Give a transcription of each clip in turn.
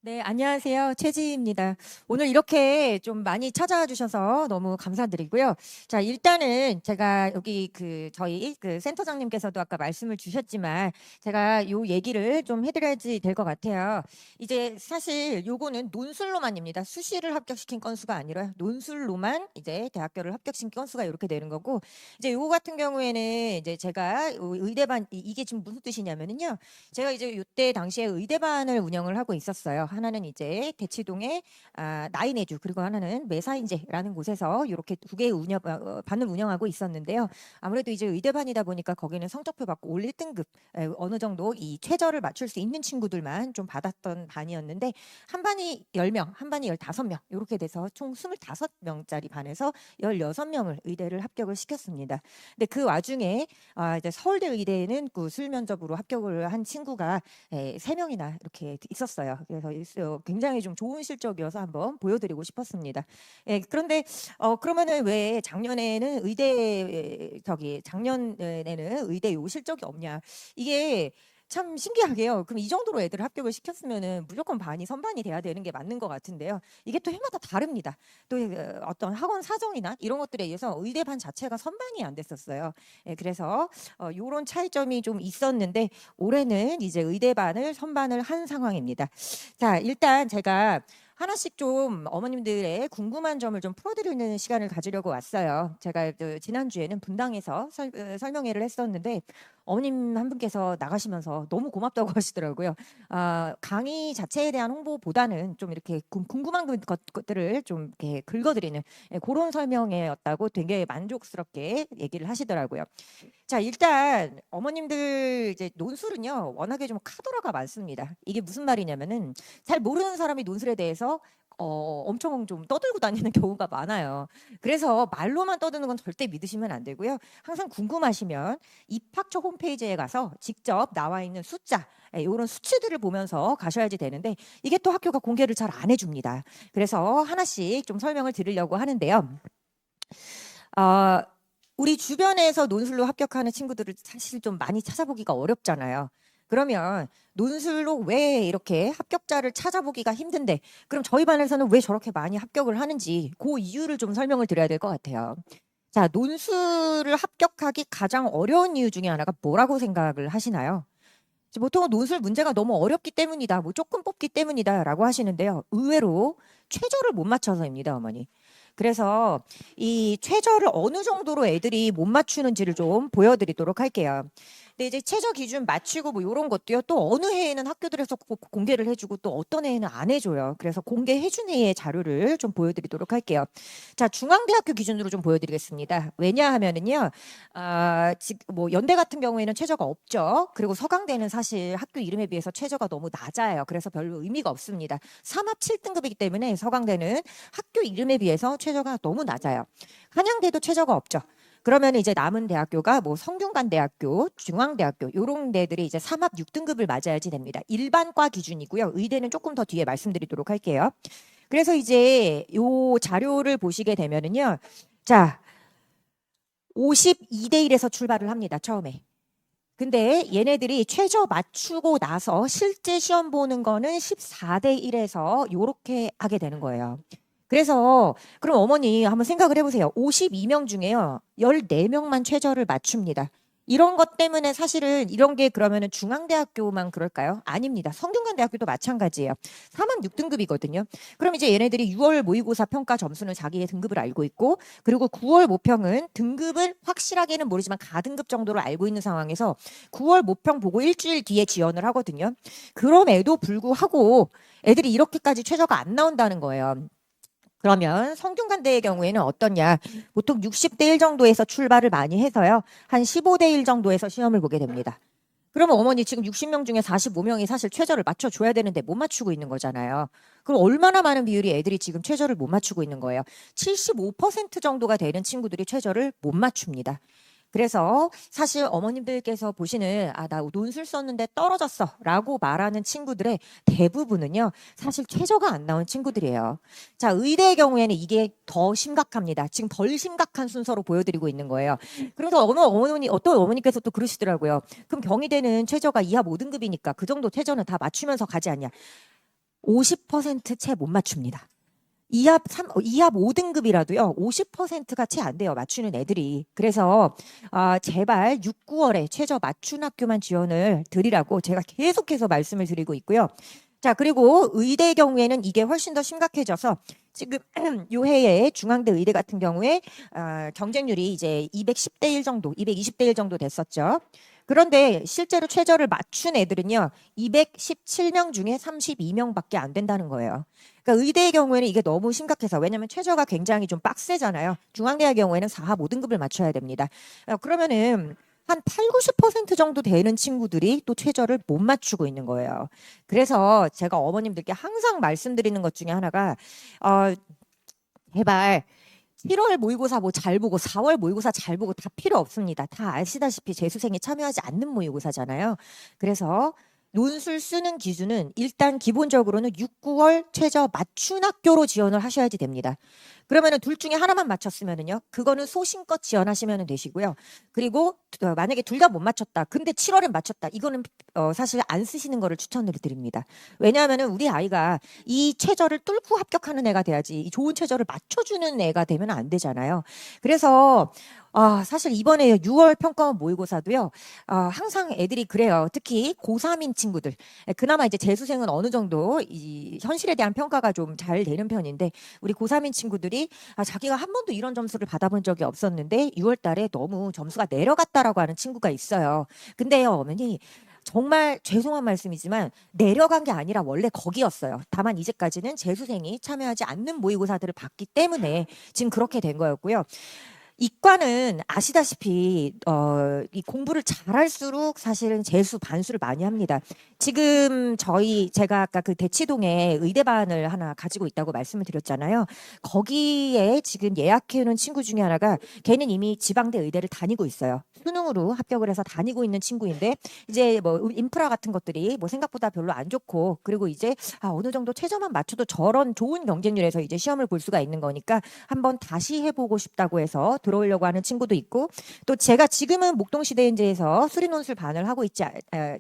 네, 안녕하세요. 최지희입니다. 오늘 이렇게 좀 많이 찾아와 주셔서 너무 감사드리고요. 자, 일단은 제가 여기 저희 센터장님께서도 아까 말씀을 주셨지만 제가 요 얘기를 좀 해드려야지 될 것 같아요. 이제 사실 요거는 논술로만입니다. 수시를 합격시킨 건수가 아니라 논술로만 이제 대학교를 합격시킨 건수가 이렇게 되는 거고, 이제 요거 같은 경우에는 이제 제가 의대반 이게 지금 무슨 뜻이냐면은요. 제가 이제 요때 당시에 의대반을 운영을 하고 있었어요. 하나는 이제 대치동에 나인에듀, 그리고 하나는 메사인제라는 곳에서 이렇게 두 개의 반을 운영하고 있었는데요. 아무래도 이제 의대반이다 보니까 거기는 성적표 받고 올 1등급 어느 정도 이 최저를 맞출 수 있는 친구들만 좀 받았던 반이었는데, 한 반이 10명, 한 반이 15명 이렇게 돼서 총 25명짜리 반에서 16명을 의대를 합격을 시켰습니다. 근데 그 와중에 이제 서울대 의대에는 그 수면접으로 합격을 한 친구가 3명이나 이렇게 있었어요. 그래서 굉장히 좀 좋은 실적이어서 한번 보여드리고 싶었습니다. 그런데 그러면은 왜 작년에는 작년에는 의대 요 실적이 없냐? 이게 참 신기하게요. 그럼 이 정도로 애들을 합격을 시켰으면은 무조건 반이 선반이 돼야 되는 게 맞는 것 같은데요. 이게 또 해마다 다릅니다. 또 어떤 학원 사정이나 이런 것들에 의해서 의대반 자체가 선반이 안 됐었어요. 그래서 요런 차이점이 좀 있었는데 올해는 이제 의대반을 선반을 한 상황입니다. 자, 일단 제가 하나씩 좀 어머님들의 궁금한 점을 좀 풀어드리는 시간을 가지려고 왔어요. 제가 지난주에는 분당에서 설명회를 했었는데 어머님 한 분께서 나가시면서 너무 고맙다고 하시더라고요. 강의 자체에 대한 홍보보다는 좀 이렇게 궁금한 것들을 좀 이렇게 긁어드리는 그런 설명회였다고 되게 만족스럽게 얘기를 하시더라고요. 자, 일단 어머님들 이제 논술은요, 워낙에 좀 카더라가 많습니다. 이게 무슨 말이냐면은 잘 모르는 사람이 논술에 대해서 엄청 좀 떠들고 다니는 경우가 많아요. 그래서 말로만 떠드는 건 절대 믿으시면 안 되고요. 항상 궁금하시면 입학처 홈페이지에 가서 직접 나와 있는 숫자, 이런 수치들을 보면서 가셔야지 되는데 이게 또 학교가 공개를 잘 안 해줍니다. 그래서 하나씩 좀 설명을 드리려고 하는데요. 아, 우리 주변에서 논술로 합격하는 친구들을 사실 좀 많이 찾아보기가 어렵잖아요. 그러면 논술로 왜 이렇게 합격자를 찾아보기가 힘든데, 그럼 저희 반에서는 왜 저렇게 많이 합격을 하는지 그 이유를 좀 설명을 드려야 될 것 같아요. 자, 논술을 합격하기 가장 어려운 이유 중에 하나가 뭐라고 생각을 하시나요? 보통은 논술 문제가 너무 어렵기 때문이다, 뭐 조금 뽑기 때문이다라고 하시는데요. 의외로 최저를 못 맞춰서입니다, 어머니. 그래서 이 최저를 어느 정도로 애들이 못 맞추는지를 좀 보여드리도록 할게요. 근데 이제 최저 기준 맞추고 뭐 이런 것도요. 또 어느 해에는 학교들에서 공개를 해주고 또 어떤 해에는 안 해줘요. 그래서 공개해준 해의 자료를 좀 보여드리도록 할게요. 자, 중앙대학교 기준으로 좀 보여드리겠습니다. 왜냐하면은요, 지금 뭐 연대 같은 경우에는 최저가 없죠. 그리고 서강대는 사실 학교 이름에 비해서 최저가 너무 낮아요. 그래서 별로 의미가 없습니다. 3합 7등급이기 때문에 서강대는 학교 이름에 비해서 최저가 너무 낮아요. 한양대도 최저가 없죠. 그러면 이제 남은 대학교가 뭐 성균관대학교, 중앙대학교 이런 데들이 이제 3합 6등급을 맞아야지 됩니다. 일반과 기준이고요. 의대는 조금 더 뒤에 말씀드리도록 할게요. 그래서 이제 요 자료를 보시게 되면은요. 자, 52대 1에서 출발을 합니다. 처음에. 근데 얘네들이 최저 맞추고 나서 실제 시험 보는 거는 14대 1에서 요렇게 하게 되는 거예요. 그래서 그럼 어머니 한번 생각을 해보세요. 52명 중에요. 14명만 최저를 맞춥니다. 이런 것 때문에 사실은 이런 게 그러면은 중앙대학교만 그럴까요? 아닙니다. 성균관대학교도 마찬가지예요. 3학 6등급이거든요. 그럼 이제 얘네들이 6월 모의고사 평가 점수는 자기의 등급을 알고 있고, 그리고 9월 모평은 등급을 확실하게는 모르지만 가등급 정도로 알고 있는 상황에서 9월 모평 보고 일주일 뒤에 지원을 하거든요. 그럼에도 불구하고 애들이 이렇게까지 최저가 안 나온다는 거예요. 그러면 성균관대의 경우에는 어떠냐? 보통 60대 1 정도에서 출발을 많이 해서요. 한 15대 1 정도에서 시험을 보게 됩니다. 그러면 어머니 지금 60명 중에 45명이 사실 최저를 맞춰줘야 되는데 못 맞추고 있는 거잖아요. 그럼 얼마나 많은 비율이 애들이 지금 최저를 못 맞추고 있는 거예요? 75% 정도가 되는 친구들이 최저를 못 맞춥니다. 그래서 사실 어머님들께서 보시는 나 논술 썼는데 떨어졌어 라고 말하는 친구들의 대부분은요, 사실 최저가 안 나온 친구들이에요. 자, 의대의 경우에는 이게 더 심각합니다. 지금 덜 심각한 순서로 보여드리고 있는 거예요. 그래서 어떤 어머니께서 또 그러시더라고요. 그럼 경희대는 최저가 2합 5등급이니까 그 정도 최저는 다 맞추면서 가지 않냐. 50%채 못 맞춥니다. 2합 5등급이라도요, 50%가 채 안 돼요, 맞추는 애들이. 그래서, 제발 6, 9월에 최저 맞춘 학교만 지원을 드리라고 제가 계속해서 말씀을 드리고 있고요. 자, 그리고 의대 경우에는 이게 훨씬 더 심각해져서 지금 요 해에 중앙대 의대 같은 경우에 경쟁률이 이제 210대 1 정도, 220대 1 정도 됐었죠. 그런데 실제로 최저를 맞춘 애들은요, 217명 중에 32명밖에 안 된다는 거예요. 그러니까 의대의 경우에는 이게 너무 심각해서, 왜냐하면 최저가 굉장히 좀 빡세잖아요. 중앙대의 경우에는 4합 5등급을 맞춰야 됩니다. 그러면은 한 8, 90% 정도 되는 친구들이 또 최저를 못 맞추고 있는 거예요. 그래서 제가 어머님들께 항상 말씀드리는 것 중에 하나가, 제발 7월 모의고사 뭐 잘 보고 4월 모의고사 잘 보고 다 필요 없습니다. 다 아시다시피 재수생이 참여하지 않는 모의고사잖아요. 그래서 논술 쓰는 기준은 일단 기본적으로는 6, 9월 최저 맞춘 학교로 지원을 하셔야지 됩니다. 그러면은 둘 중에 하나만 맞췄으면은요, 그거는 소신껏 지원하시면 되시고요. 그리고 만약에 둘 다 못 맞췄다, 근데 7월에 맞췄다, 이거는 사실 안 쓰시는 거를 추천을 드립니다. 왜냐하면은 우리 아이가 이 최저를 뚫고 합격하는 애가 돼야지, 이 좋은 최저를 맞춰주는 애가 되면 안 되잖아요. 그래서 사실 이번에 6월 평가원 모의고사도요, 항상 애들이 그래요. 특히 고3인 친구들. 그나마 이제 재수생은 어느 정도 이 현실에 대한 평가가 좀 잘 되는 편인데, 우리 고3인 친구들이 자기가 한 번도 이런 점수를 받아본 적이 없었는데 6월 달에 너무 점수가 내려갔다라고 하는 친구가 있어요. 근데요, 어머니, 정말 죄송한 말씀이지만 내려간 게 아니라 원래 거기였어요. 다만 이제까지는 재수생이 참여하지 않는 모의고사들을 봤기 때문에 지금 그렇게 된 거였고요. 이과는 아시다시피 이 공부를 잘할수록 사실은 재수 반수를 많이 합니다. 지금 제가 아까 그 대치동에 의대반을 하나 가지고 있다고 말씀을 드렸잖아요. 거기에 지금 예약해놓은 친구 중에 하나가, 걔는 이미 지방대 의대를 다니고 있어요. 수능으로 합격을 해서 다니고 있는 친구인데, 이제 뭐 인프라 같은 것들이 뭐 생각보다 별로 안 좋고, 그리고 이제 어느 정도 최저만 맞춰도 저런 좋은 경쟁률에서 이제 시험을 볼 수가 있는 거니까 한번 다시 해보고 싶다고 해서 들어오려고 하는 친구도 있고, 또 제가 지금은 목동시대인제에서 수리논술 반을 하고 있지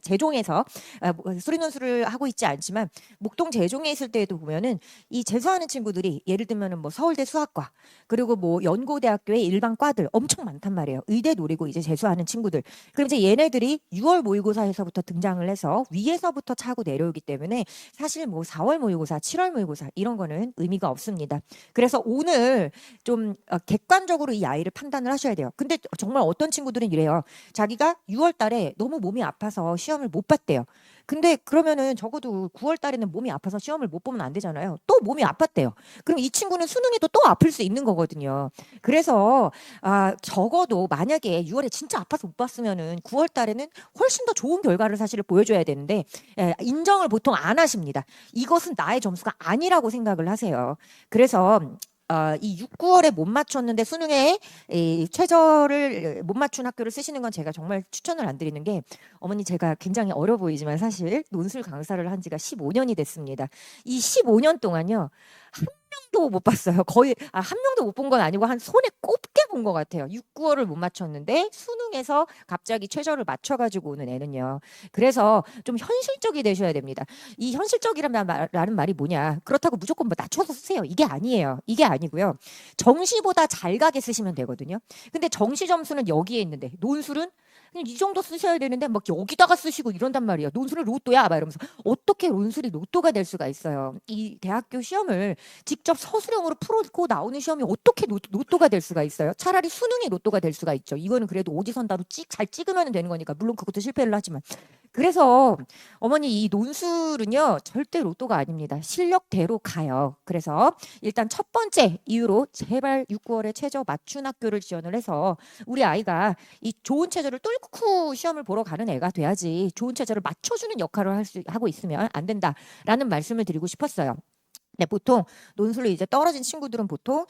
재종에서 수리논술을 하고 있지 않지만, 목동 재종에 있을 때에도 보면은 이 재수하는 친구들이 예를 들면은 뭐 서울대 수학과, 그리고 뭐 연고대학교의 일반 과들 엄청 많단 말이에요. 의대 노리고 이제 재수하는 친구들. 그럼 이제 얘네들이 6월 모의고사에서부터 등장을 해서 위에서부터 차고 내려오기 때문에 사실 뭐 4월 모의고사, 7월 모의고사 이런 거는 의미가 없습니다. 그래서 오늘 좀 객관적으로 이 아이를 판단을 하셔야 돼요. 근데 정말 어떤 친구들은 이래요. 자기가 6월 달에 너무 몸이 아파서 시험을 못 봤대요. 근데 그러면은 적어도 9월 달에는 몸이 아파서 시험을 못 보면 안 되잖아요. 또 몸이 아팠대요. 그럼 이 친구는 수능에도 또 아플 수 있는 거거든요. 그래서 적어도 만약에 6월에 진짜 아파서 못 봤으면은 9월 달에는 훨씬 더 좋은 결과를 사실 보여줘야 되는데, 인정을 보통 안 하십니다. 이것은 나의 점수가 아니라고 생각을 하세요. 그래서 이 6, 9월에 못 맞췄는데 수능에 이 최저를 못 맞춘 학교를 쓰시는 건 제가 정말 추천을 안 드리는 게, 어머니, 제가 굉장히 어려 보이지만 사실 논술 강사를 한 지가 15년이 됐습니다. 이 15년 동안요, 한 명도 못 봤어요. 거의 한 명도 못 본 건 아니고 한 손에 꼽게 본 것 같아요. 6, 9월을 못 맞췄는데 수능에서 갑자기 최저를 맞춰가지고 오는 애는요. 그래서 좀 현실적이 되셔야 됩니다. 이 현실적이라는 말이 뭐냐? 그렇다고 무조건 뭐 낮춰서 쓰세요, 이게 아니에요. 이게 아니고요. 정시보다 잘 가게 쓰시면 되거든요. 근데 정시 점수는 여기에 있는데 논술은 그냥 이 정도 쓰셔야 되는데 막 여기다가 쓰시고 이런단 말이에요. 논술은 로또야 막 이러면서. 어떻게 논술이 로또가 될 수가 있어요? 이 대학교 시험을 직접 서술형으로 풀고 나오는 시험이 어떻게 로또가 될 수가 있어요? 차라리 수능이 로또가 될 수가 있죠. 이거는 그래도 오지선다로 잘 찍으면 되는 거니까. 물론 그것도 실패를 하지만. 그래서 어머니, 이 논술은요 절대 로또가 아닙니다. 실력대로 가요. 그래서 일단 첫 번째 이유로 제발 6, 9월에 최저 맞춘 학교를 지원을 해서 우리 아이가 이 좋은 최저를 뚫고 시험을 보러 가는 애가 돼야지, 좋은 최저를 맞춰주는 역할을 하고 있으면 안 된다라는 말씀을 드리고 싶었어요. 네, 보통 논술로 이제 떨어진 친구들은 보통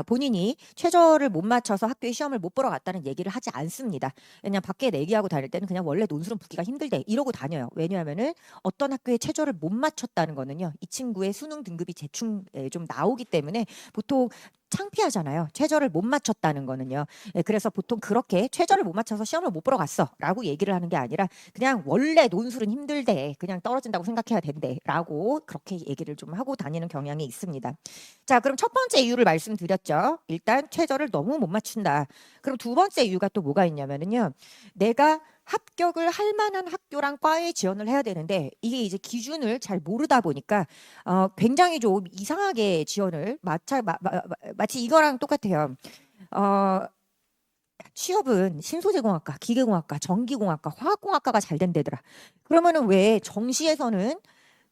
본인이 최저를 못 맞춰서 학교에 시험을 못 보러 갔다는 얘기를 하지 않습니다. 그냥 밖에 내기하고 다닐 때는 그냥 원래 논술은 붙기가 힘들대 이러고 다녀요. 왜냐하면은 어떤 학교에 최저를 못 맞췄다는 거는요, 이 친구의 수능 등급이 대충 좀 나오기 때문에 보통 창피하잖아요. 최저를 못 맞췄다는 거는요. 예, 그래서 보통 그렇게 최저를 못 맞춰서 시험을 못 보러 갔어라고 얘기를 하는 게 아니라 그냥 원래 논술은 힘들대. 그냥 떨어진다고 생각해야 된대라고 그렇게 얘기를 좀 하고 다니는 경향이 있습니다. 자, 그럼 첫 번째 이유를 말씀드렸죠. 일단 최저를 너무 못 맞춘다. 그럼 두 번째 이유가 또 뭐가 있냐면은요. 내가 합격을 할 만한 학교랑 과에 지원을 해야 되는데 이게 이제 기준을 잘 모르다 보니까 굉장히 좀 이상하게 지원을 마치 이거랑 똑같아요. 어, 취업은 신소재공학과, 기계공학과, 전기공학과, 화학공학과가 잘 된대더라. 그러면은 왜 정시에서는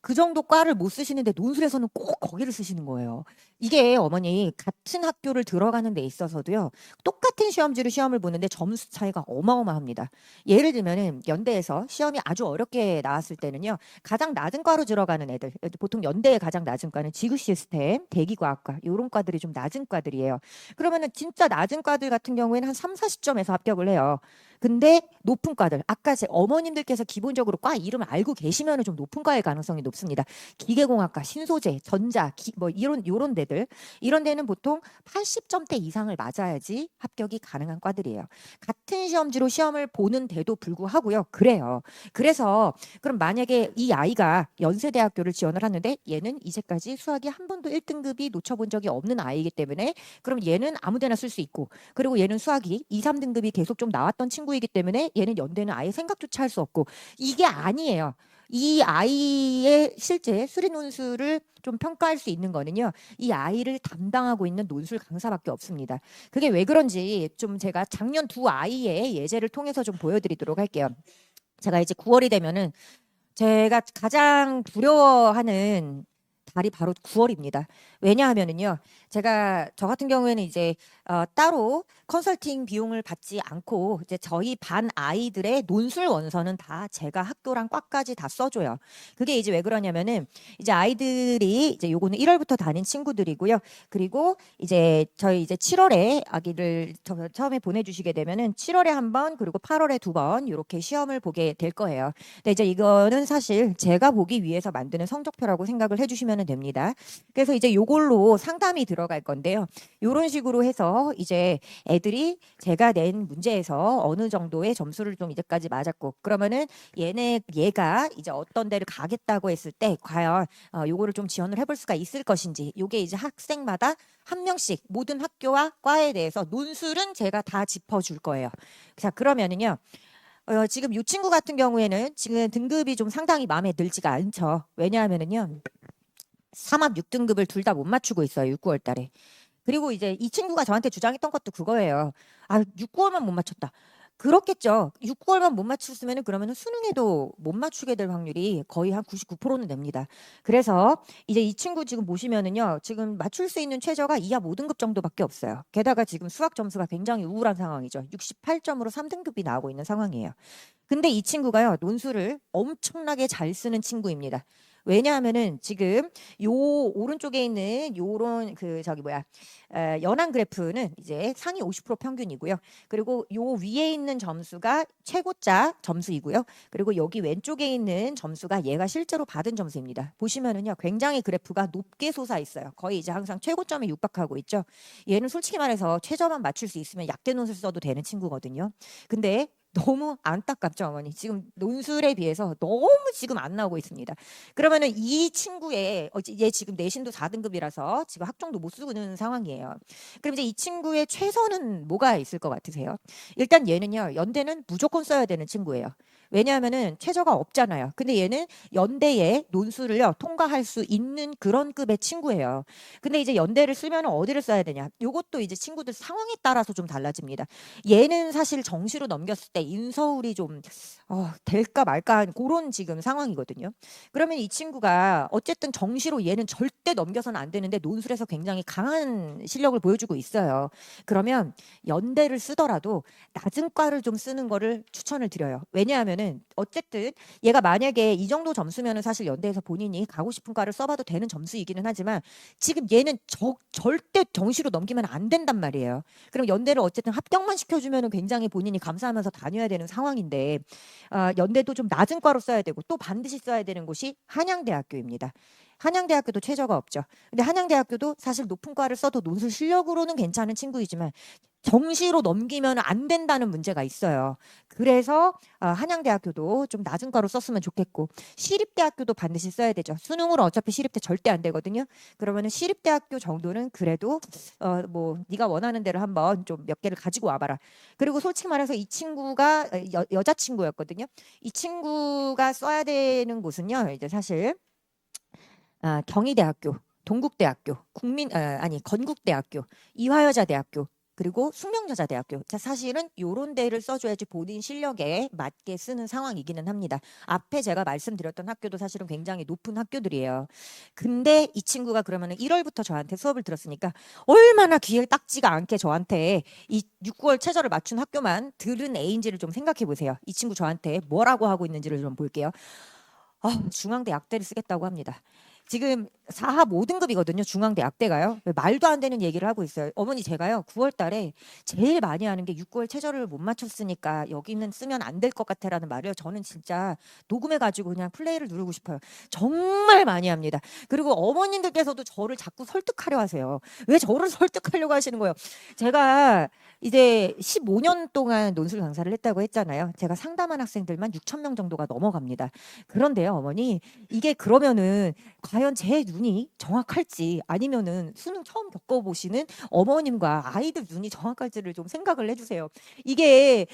그 정도 과를 못 쓰시는데 논술에서는 꼭 거기를 쓰시는 거예요. 이게 어머니 같은 학교를 들어가는 데 있어서도요. 똑같은 시험지로 시험을 보는데 점수 차이가 어마어마합니다. 예를 들면은 연대에서 시험이 아주 어렵게 나왔을 때는요. 가장 낮은 과로 들어가는 애들, 보통 연대의 가장 낮은 과는 지구 시스템, 대기과학과 이런 과들이 좀 낮은 과들이에요. 그러면은 진짜 낮은 과들 같은 경우에는 한 3, 40점에서 합격을 해요. 근데 높은 과들, 아까 제 어머님들께서 기본적으로 과 이름 알고 계시면은 좀 높은 과일 가능성이 높습니다. 기계공학과, 신소재, 전자, 뭐 이런 데들, 이런 데는 보통 80점대 이상을 맞아야지 합격이 가능한 과들이에요. 같은 시험지로 시험을 보는데도 불구하고요. 그래요. 그래서 그럼 만약에 이 아이가 연세대학교를 지원을 하는데 얘는 이제까지 수학이 한 번도 1등급이 놓쳐본 적이 없는 아이이기 때문에 그럼 얘는 아무데나 쓸 수 있고 그리고 얘는 수학이 2, 3등급이 계속 좀 나왔던 친구이기 때문에 얘는 연대는 아예 생각조차 할 수 없고 이게 아니에요. 이 아이의 실제 수리 논술을 좀 평가할 수 있는 거는요. 이 아이를 담당하고 있는 논술 강사밖에 없습니다. 그게 왜 그런지 좀 제가 작년 두 아이의 예제를 통해서 좀 보여드리도록 할게요. 제가 이제 9월이 되면은 제가 가장 두려워하는 달이 바로 9월입니다. 왜냐하면은요, 제가 저 같은 경우에는 이제 따로 컨설팅 비용을 받지 않고 이제 저희 반 아이들의 논술 원서는 다 제가 학교랑 과까지 다 써줘요. 그게 이제 왜 그러냐면은 이제 아이들이 이제 요거는 1월부터 다닌 친구들이고요. 그리고 이제 저희 이제 7월에 아기를 처음에 보내주시게 되면은 7월에 한 번 그리고 8월에 두 번 이렇게 시험을 보게 될 거예요. 근데 이제 이거는 사실 제가 보기 위해서 만드는 성적표라고 생각을 해주시면 됩니다. 그래서 이제 요걸로 상담이 들어갈 건데요. 요런 식으로 해서 이제 애들이 제가 낸 문제에서 어느 정도의 점수를 좀 이제까지 맞았고 그러면은 얘가 이제 어떤 데를 가겠다고 했을 때 과연 요거를 좀 지원을 해볼 수가 있을 것인지 요게 이제 학생마다 한 명씩 모든 학교와 과에 대해서 논술은 제가 다 짚어줄 거예요. 자, 그러면은요. 지금 이 친구 같은 경우에는 지금 등급이 좀 상당히 마음에 들지가 않죠. 왜냐하면은요. 3합 6등급을 둘 다 못 맞추고 있어요. 6, 9월 달에. 그리고 이제 이 친구가 저한테 주장했던 것도 그거예요. 아, 6, 9월만 못 맞췄다. 그렇겠죠. 6, 9월만 못 맞췄으면 그러면 수능에도 못 맞추게 될 확률이 거의 한 99%는 됩니다. 그래서 이제 이 친구 지금 보시면은요. 지금 맞출 수 있는 최저가 2합 5등급 정도밖에 없어요. 게다가 지금 수학 점수가 굉장히 우울한 상황이죠. 68점으로 3등급이 나오고 있는 상황이에요. 근데 이 친구가요. 논술을 엄청나게 잘 쓰는 친구입니다. 왜냐하면은 지금 요 오른쪽에 있는 요런 그 저기 뭐야 연한 그래프는 이제 상위 50% 평균이고요. 그리고 요 위에 있는 점수가 최고자 점수이고요. 그리고 여기 왼쪽에 있는 점수가 얘가 실제로 받은 점수입니다. 보시면은요 굉장히 그래프가 높게 솟아 있어요. 거의 이제 항상 최고점에 육박하고 있죠. 얘는 솔직히 말해서 최저만 맞출 수 있으면 약대 논술 써도 되는 친구거든요. 근데 너무 안타깝죠, 어머니. 지금 논술에 비해서 너무 지금 안 나오고 있습니다. 그러면은 이 친구의 얘 지금 내신도 4등급이라서 지금 학종도 못 쓰는 상황이에요. 그럼 이제 이 친구의 최선은 뭐가 있을 것 같으세요? 일단 얘는요, 연대는 무조건 써야 되는 친구예요. 왜냐하면은 최저가 없잖아요. 근데 얘는 연대의 논술을요 통과할 수 있는 그런 급의 친구예요. 근데 이제 연대를 쓰면 어디를 써야 되냐? 요것도 이제 친구들 상황에 따라서 좀 달라집니다. 얘는 사실 정시로 넘겼을 때 인서울이 좀 될까 말까 한 그런 지금 상황이거든요. 그러면 이 친구가 어쨌든 정시로 얘는 절대 넘겨서는 안 되는데 논술에서 굉장히 강한 실력을 보여주고 있어요. 그러면 연대를 쓰더라도 낮은 과를 좀 쓰는 거를 추천을 드려요. 왜냐하면은 어쨌든 얘가 만약에 이 정도 점수면은 사실 연대에서 본인이 가고 싶은 과를 써봐도 되는 점수이기는 하지만 지금 얘는 절대 정시로 넘기면 안 된단 말이에요. 그럼 연대를 어쨌든 합격만 시켜주면은 굉장히 본인이 감사하면서 다녀야 되는 상황인데 연대도 좀 낮은 과로 써야 되고 또 반드시 써야 되는 곳이 한양대학교입니다. 한양대학교도 최저가 없죠. 근데 한양대학교도 사실 높은 과를 써도 논술 실력으로는 괜찮은 친구이지만 정시로 넘기면 안 된다는 문제가 있어요. 그래서 한양대학교도 좀 낮은 과로 썼으면 좋겠고 시립대학교도 반드시 써야 되죠. 수능으로 어차피 시립대 절대 안 되거든요. 그러면은 시립대학교 정도는 그래도 뭐 네가 원하는 대로 한번 좀 몇 개를 가지고 와봐라. 그리고 솔직히 말해서 이 친구가 여자친구였거든요. 이 친구가 써야 되는 곳은요. 이제 사실 경희대학교, 동국대학교, 건국대학교, 이화여자대학교, 그리고 숙명여자대학교. 자, 사실은 요런 데를 써줘야지 본인 실력에 맞게 쓰는 상황이기는 합니다. 앞에 제가 말씀드렸던 학교도 사실은 굉장히 높은 학교들이에요. 근데 이 친구가 그러면은 1월부터 저한테 수업을 들었으니까 얼마나 귀에 딱지가 않게 저한테 이 6, 9월 최저를 맞춘 학교만 들은 A인지를 좀 생각해 보세요. 이 친구 저한테 뭐라고 하고 있는지를 좀 볼게요. 중앙대 약대를 쓰겠다고 합니다. 지금 4합 5등급이거든요. 중앙대 약대가요. 말도 안 되는 얘기를 하고 있어요. 어머니 제가요. 9월 달에 제일 많이 하는 게 6, 9월 최저를 못 맞췄으니까 여기는 쓰면 안 될 것 같아라는 말이요. 저는 진짜 녹음해가지고 그냥 플레이를 누르고 싶어요. 정말 많이 합니다. 그리고 어머님들께서도 저를 자꾸 설득하려 하세요. 왜 저를 설득하려고 하시는 거예요? 제가 이제 15년 동안 논술 강사를 했다고 했잖아요. 제가 상담한 학생들만 6천 명 정도가 넘어갑니다. 그런데요, 어머니, 이게 그러면은 과연 제 눈이 정확할지 아니면은 수능 처음 겪어보시는 어머님과 아이들 눈이 정확할지를 좀 생각을 해주세요. 이게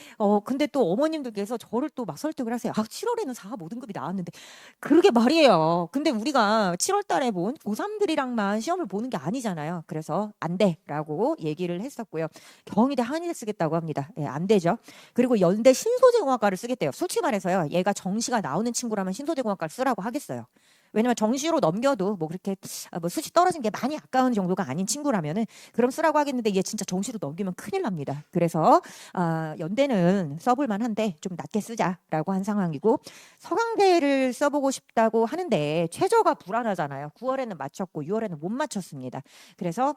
근데 또 어머님들께서 저를 또 막 설득을 하세요. 7월에는 4급 5등급이 나왔는데 그러게 말이에요. 근데 우리가 7월 달에 본 고3들이랑만 시험을 보는 게 아니잖아요. 그래서 안 돼라고 얘기를 했었고요. 경희대 한의대 쓰겠다고 합니다. 예, 안 되죠. 그리고 연대 신소재공학과를 쓰겠대요. 솔직히 말해서요. 얘가 정시가 나오는 친구라면 신소재공학과를 쓰라고 하겠어요. 왜냐면 정시로 넘겨도 뭐 그렇게 뭐 수시 떨어진 게 많이 아까운 정도가 아닌 친구라면은 그럼 쓰라고 하겠는데 얘 진짜 정시로 넘기면 큰일 납니다. 그래서 연대는 써볼 만한데 좀 낮게 쓰자라고 한 상황이고 서강대를 써보고 싶다고 하는데 최저가 불안하잖아요. 9월에는 맞췄고 6월에는 못 맞췄습니다. 그래서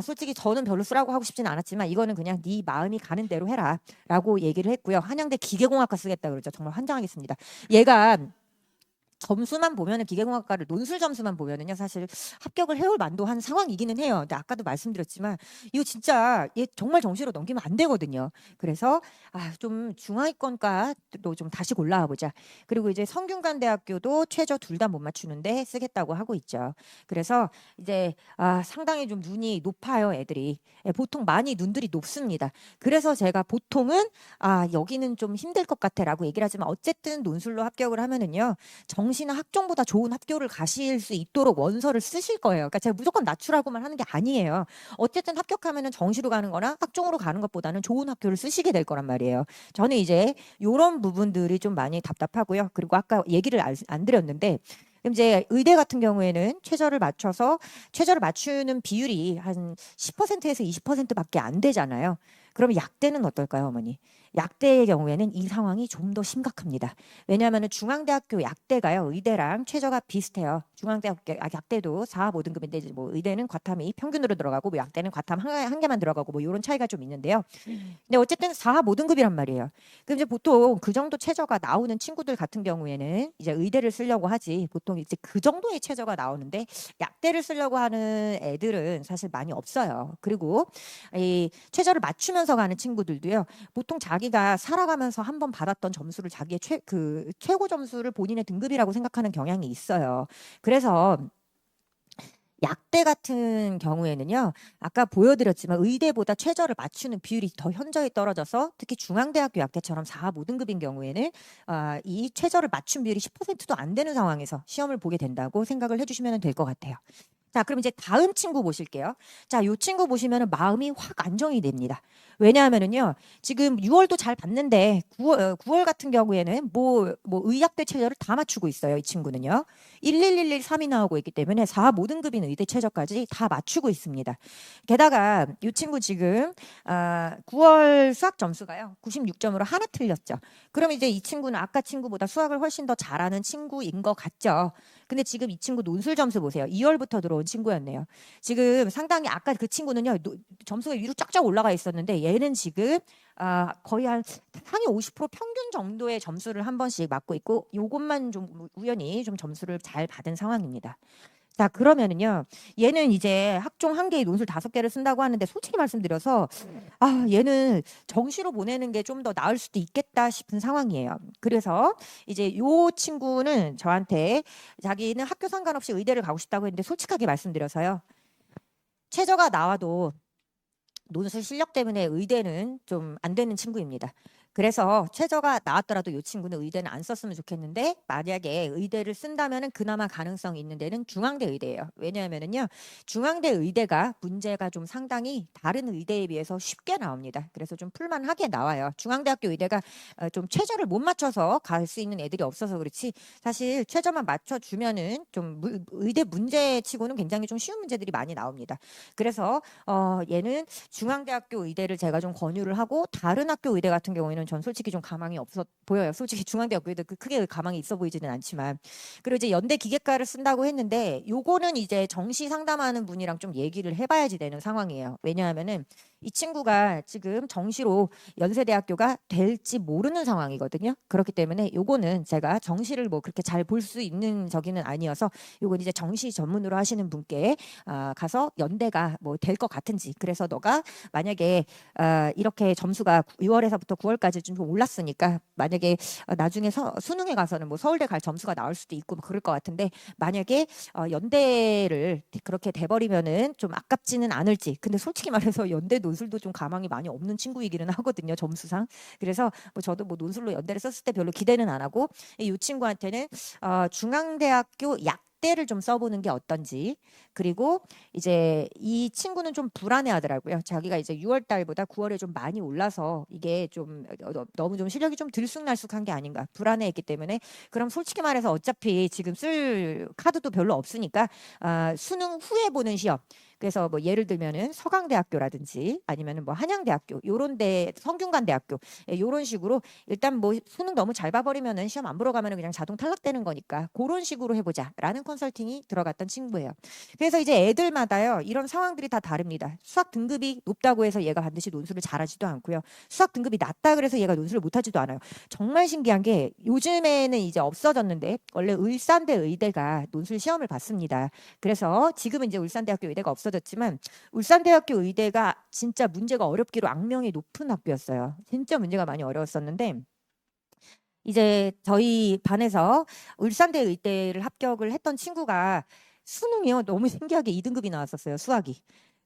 솔직히 저는 별로 쓰라고 하고 싶진 않았지만 이거는 그냥 네 마음이 가는 대로 해라라고 얘기를 했고요. 한양대 기계공학과 쓰겠다 그러죠. 정말 환장하겠습니다. 얘가 점수만 보면은 기계공학과를 논술 점수만 보면은요 사실 합격을 해올 만도 한 상황이기는 해요. 근데 아까도 말씀드렸지만 이거 진짜 얘 정말 정시로 넘기면 안 되거든요. 그래서 좀 중하위권과도 좀 다시 골라와 보자. 그리고 이제 성균관대학교도 최저 둘 다 못 맞추는데 쓰겠다고 하고 있죠. 그래서 이제 상당히 좀 눈이 높아요 애들이. 예, 보통 많이 눈들이 높습니다. 그래서 제가 보통은 여기는 좀 힘들 것 같아라고 얘기를 하지만 어쨌든 논술로 합격을 하면은요. 정시나 학종보다 좋은 학교를 가실 수 있도록 원서를 쓰실 거예요. 그러니까 제가 무조건 낮추라고만 하는 게 아니에요. 어쨌든 합격하면은 정시로 가는 거나 학종으로 가는 것보다는 좋은 학교를 쓰시게 될 거란 말이에요. 저는 이제 이런 부분들이 좀 많이 답답하고요. 그리고 아까 얘기를 안 드렸는데 이제 의대 같은 경우에는 최저를 맞추는 비율이 한 10%에서 20%밖에 안 되잖아요. 그럼 약대는 어떨까요, 어머니? 약대의 경우에는 이 상황이 좀 더 심각합니다. 왜냐하면 중앙대학교 약대가요, 의대랑 최저가 비슷해요. 중앙대학교 약대도 4, 5등급인데 뭐 의대는 과탐이 평균으로 들어가고 뭐 약대는 과탐 한 개만 들어가고 뭐 이런 차이가 좀 있는데요. 근데 어쨌든 4, 5등급이란 말이에요. 그럼 이제 보통 그 정도 최저가 나오는 친구들 같은 경우에는 이제 의대를 쓰려고 하지 보통 이제 그 정도의 최저가 나오는데 약대를 쓰려고 하는 애들은 사실 많이 없어요. 그리고 이 최저를 맞추면서 가는 친구들도요. 보통 자기가 살아가면서 한 번 받았던 점수를 자기의 최고 점수를 본인의 등급이라고 생각하는 경향이 있어요. 그래서 약대 같은 경우에는요. 아까 보여드렸지만 의대보다 최저를 맞추는 비율이 더 현저히 떨어져서 특히 중앙대학교 약대처럼 4, 5등급인 경우에는 이 최저를 맞춘 비율이 10%도 안 되는 상황에서 시험을 보게 된다고 생각을 해주시면 될 것 같아요. 자, 그럼 이제 다음 친구 보실게요. 자, 요 친구 보시면은 마음이 확 안정이 됩니다. 왜냐하면은요, 지금 6월도 잘 봤는데 9월 같은 경우에는 뭐 의약대 최저를 다 맞추고 있어요. 이 친구는요. 11113이 나오고 있기 때문에 4 모등급인 의대 최저까지 다 맞추고 있습니다. 게다가 이 친구 지금 9월 수학 점수가요. 96점으로 하나 틀렸죠. 그럼 이제 이 친구는 아까 친구보다 수학을 훨씬 더 잘하는 친구인 것 같죠. 근데 지금 이 친구 논술 점수 보세요. 2월부터 들어온 친구였네요. 지금 상당히 아까 그 친구는요. 점수가 위로 쫙쫙 올라가 있었는데 얘는 지금 거의 한 상위 50% 평균 정도의 점수를 한 번씩 맞고 있고 요것만 좀 우연히 좀 점수를 잘 받은 상황입니다. 자, 그러면은요, 얘는 이제 학종 한 개에 논술 5개를 쓴다고 하는데 솔직히 말씀드려서 얘는 정시로 보내는 게 좀 더 나을 수도 있겠다 싶은 상황이에요. 그래서 이제 요 친구는 저한테 자기는 학교 상관없이 의대를 가고 싶다고 했는데 솔직하게 말씀드려서요. 최저가 나와도 논술 실력 때문에 의대는 좀 안 되는 친구입니다. 그래서 최저가 나왔더라도 이 친구는 의대는 안 썼으면 좋겠는데 만약에 의대를 쓴다면은 그나마 가능성이 있는 데는 중앙대 의대예요. 왜냐하면은요, 중앙대 의대가 문제가 좀 상당히 다른 의대에 비해서 쉽게 나옵니다. 그래서 좀 풀만하게 나와요. 중앙대학교 의대가 좀 최저를 못 맞춰서 갈 수 있는 애들이 없어서 그렇지 사실 최저만 맞춰주면은 좀 의대 문제치고는 굉장히 좀 쉬운 문제들이 많이 나옵니다. 그래서 얘는 중앙대학교 의대를 제가 좀 권유를 하고 다른 학교 의대 같은 경우에는 전 솔직히 좀 가망이 없어 보여요. 솔직히 중앙대학교 의대 크게 가망이 있어 보이지는 않지만 그리고 이제 연대 기계과를 쓴다고 했는데 요거는 이제 정시 상담하는 분이랑 좀 얘기를 해봐야지 되는 상황이에요. 왜냐하면은 이 친구가 지금 정시로 연세대학교가 될지 모르는 상황이거든요. 그렇기 때문에 요거는 제가 정시를 뭐 그렇게 잘 볼 수 있는 저기는 아니어서 요건 이제 정시 전문으로 하시는 분께 가서 연대가 뭐 될 것 같은지 그래서 너가 만약에 이렇게 점수가 6월에서부터 9월까지 좀 올랐으니까 만약에 나중에 수능에 가서는 뭐 서울대 갈 점수가 나올 수도 있고 뭐 그럴 것 같은데 만약에 연대를 그렇게 돼버리면은 좀 아깝지는 않을지 근데 솔직히 말해서 연대 논술도 좀 가망이 많이 없는 친구이기는 하거든요 점수상 그래서 뭐 저도 뭐 논술로 연대를 썼을 때 별로 기대는 안 하고 이 친구한테는 중앙대학교 약대를 좀 써보는 게 어떤지 그리고 이제 이 친구는 좀 불안해 하더라고요. 자기가 이제 6월 달보다 9월에 좀 많이 올라서 이게 좀 너무 좀 실력이 좀 들쑥날쑥한 게 아닌가 불안해 했기 때문에 그럼 솔직히 말해서 어차피 지금 쓸 카드도 별로 없으니까 수능 후에 보는 시험 그래서 뭐 예를 들면은 서강대학교라든지 아니면은 뭐 한양대학교 요런 데 성균관대학교 요런 식으로 일단 뭐 수능 너무 잘 봐버리면은 시험 안 보러 가면은 그냥 자동 탈락되는 거니까 그런 식으로 해보자라는 컨설팅이 들어갔던 친구예요. 그래서 이제 애들마다요 이런 상황들이 다 다릅니다. 수학 등급이 높다고 해서 얘가 반드시 논술을 잘하지도 않고요. 수학 등급이 낮다 그래서 얘가 논술을 못하지도 않아요. 정말 신기한 게 요즘에는 이제 없어졌는데 원래 울산대 의대가 논술 시험을 봤습니다. 그래서 지금은 이제 울산대학교 의대가 없어졌지만 울산대학교 의대가 진짜 문제가 어렵기로 악명이 높은 학교였어요. 진짜 문제가 많이 어려웠었는데 이제 저희 반에서 울산대 의대를 합격을 했던 친구가 수능이요 너무 신기하게 2등급이 나왔었어요 수학이.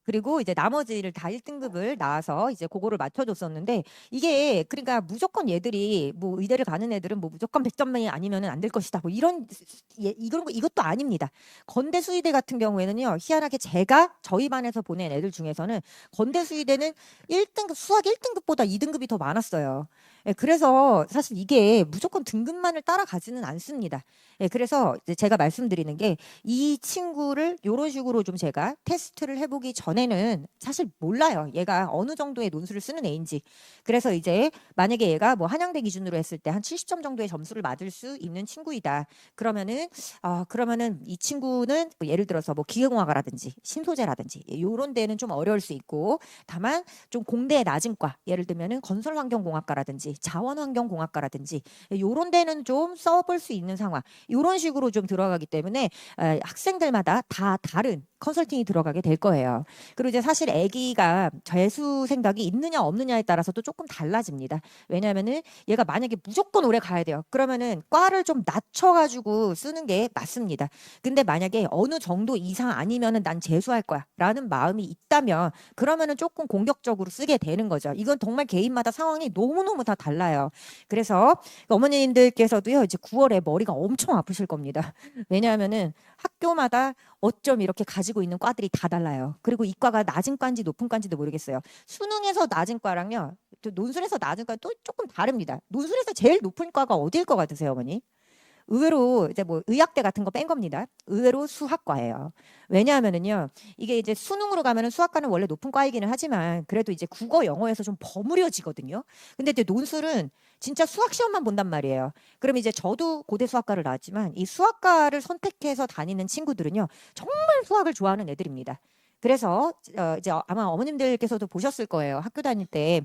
그리고 이제 나머지를 다 1등급을 나와서 이제 그거를 맞춰줬었는데 이게 그러니까 무조건 얘들이 뭐 의대를 가는 애들은 뭐 무조건 100점이 아니면은 안 될 것이다 뭐 이런 이것도 아닙니다. 건대 수의대 같은 경우에는요 희한하게 제가 저희 반에서 보낸 애들 중에서는 건대 수의대는 1등급 수학 1등급보다 2등급이 더 많았어요. 예, 그래서 사실 이게 무조건 등급만을 따라가지는 않습니다. 예, 그래서 이제 제가 말씀드리는 게 이 친구를 이런 식으로 좀 제가 테스트를 해보기 전에는 사실 몰라요. 얘가 어느 정도의 논술을 쓰는 애인지. 그래서 이제 만약에 얘가 뭐 한양대 기준으로 했을 때 한 70점 정도의 점수를 맞을 수 있는 친구이다. 그러면은 이 친구는 뭐 예를 들어서 뭐 기계공학이라든지 신소재라든지 이런 데는 좀 어려울 수 있고 다만 좀 공대의 낮은 과 예를 들면은 건설환경공학과라든지 자원환경공학과라든지 이런 데는 좀 써볼 수 있는 상황 이런 식으로 좀 들어가기 때문에 학생들마다 다 다른 컨설팅이 들어가게 될 거예요. 그리고 이제 사실 아기가 재수 생각이 있느냐 없느냐에 따라서도 조금 달라집니다. 왜냐하면은 얘가 만약에 무조건 오래 가야 돼요. 그러면은 과를 좀 낮춰가지고 쓰는 게 맞습니다. 근데 만약에 어느 정도 이상 아니면은 난 재수할 거야라는 마음이 있다면 그러면은 조금 공격적으로 쓰게 되는 거죠. 이건 정말 개인마다 상황이 너무너무 다 달라요. 그래서 어머님들께서도요 이제 9월에 머리가 엄청 아프실 겁니다. 왜냐하면은 학교마다 어쩜 이렇게 가지고 있는 과들이 다 달라요. 그리고 이과가 낮은 과인지 높은 과인지도 모르겠어요. 수능에서 낮은 과랑요, 또 논술에서 낮은 과 또 조금 다릅니다. 논술에서 제일 높은 과가 어디일 것 같으세요, 어머니? 의외로 이제 뭐 의학대 같은 거 뺀 겁니다. 의외로 수학과예요. 왜냐하면은요, 이게 이제 수능으로 가면은 수학과는 원래 높은 과이기는 하지만 그래도 이제 국어 영어에서 좀 버무려지거든요. 근데 이제 논술은 진짜 수학 시험만 본단 말이에요. 그럼 이제 저도 고대 수학과를 나왔지만 이 수학과를 선택해서 다니는 친구들은요, 정말 수학을 좋아하는 애들입니다. 그래서 이제 아마 어머님들께서도 보셨을 거예요. 학교 다닐 때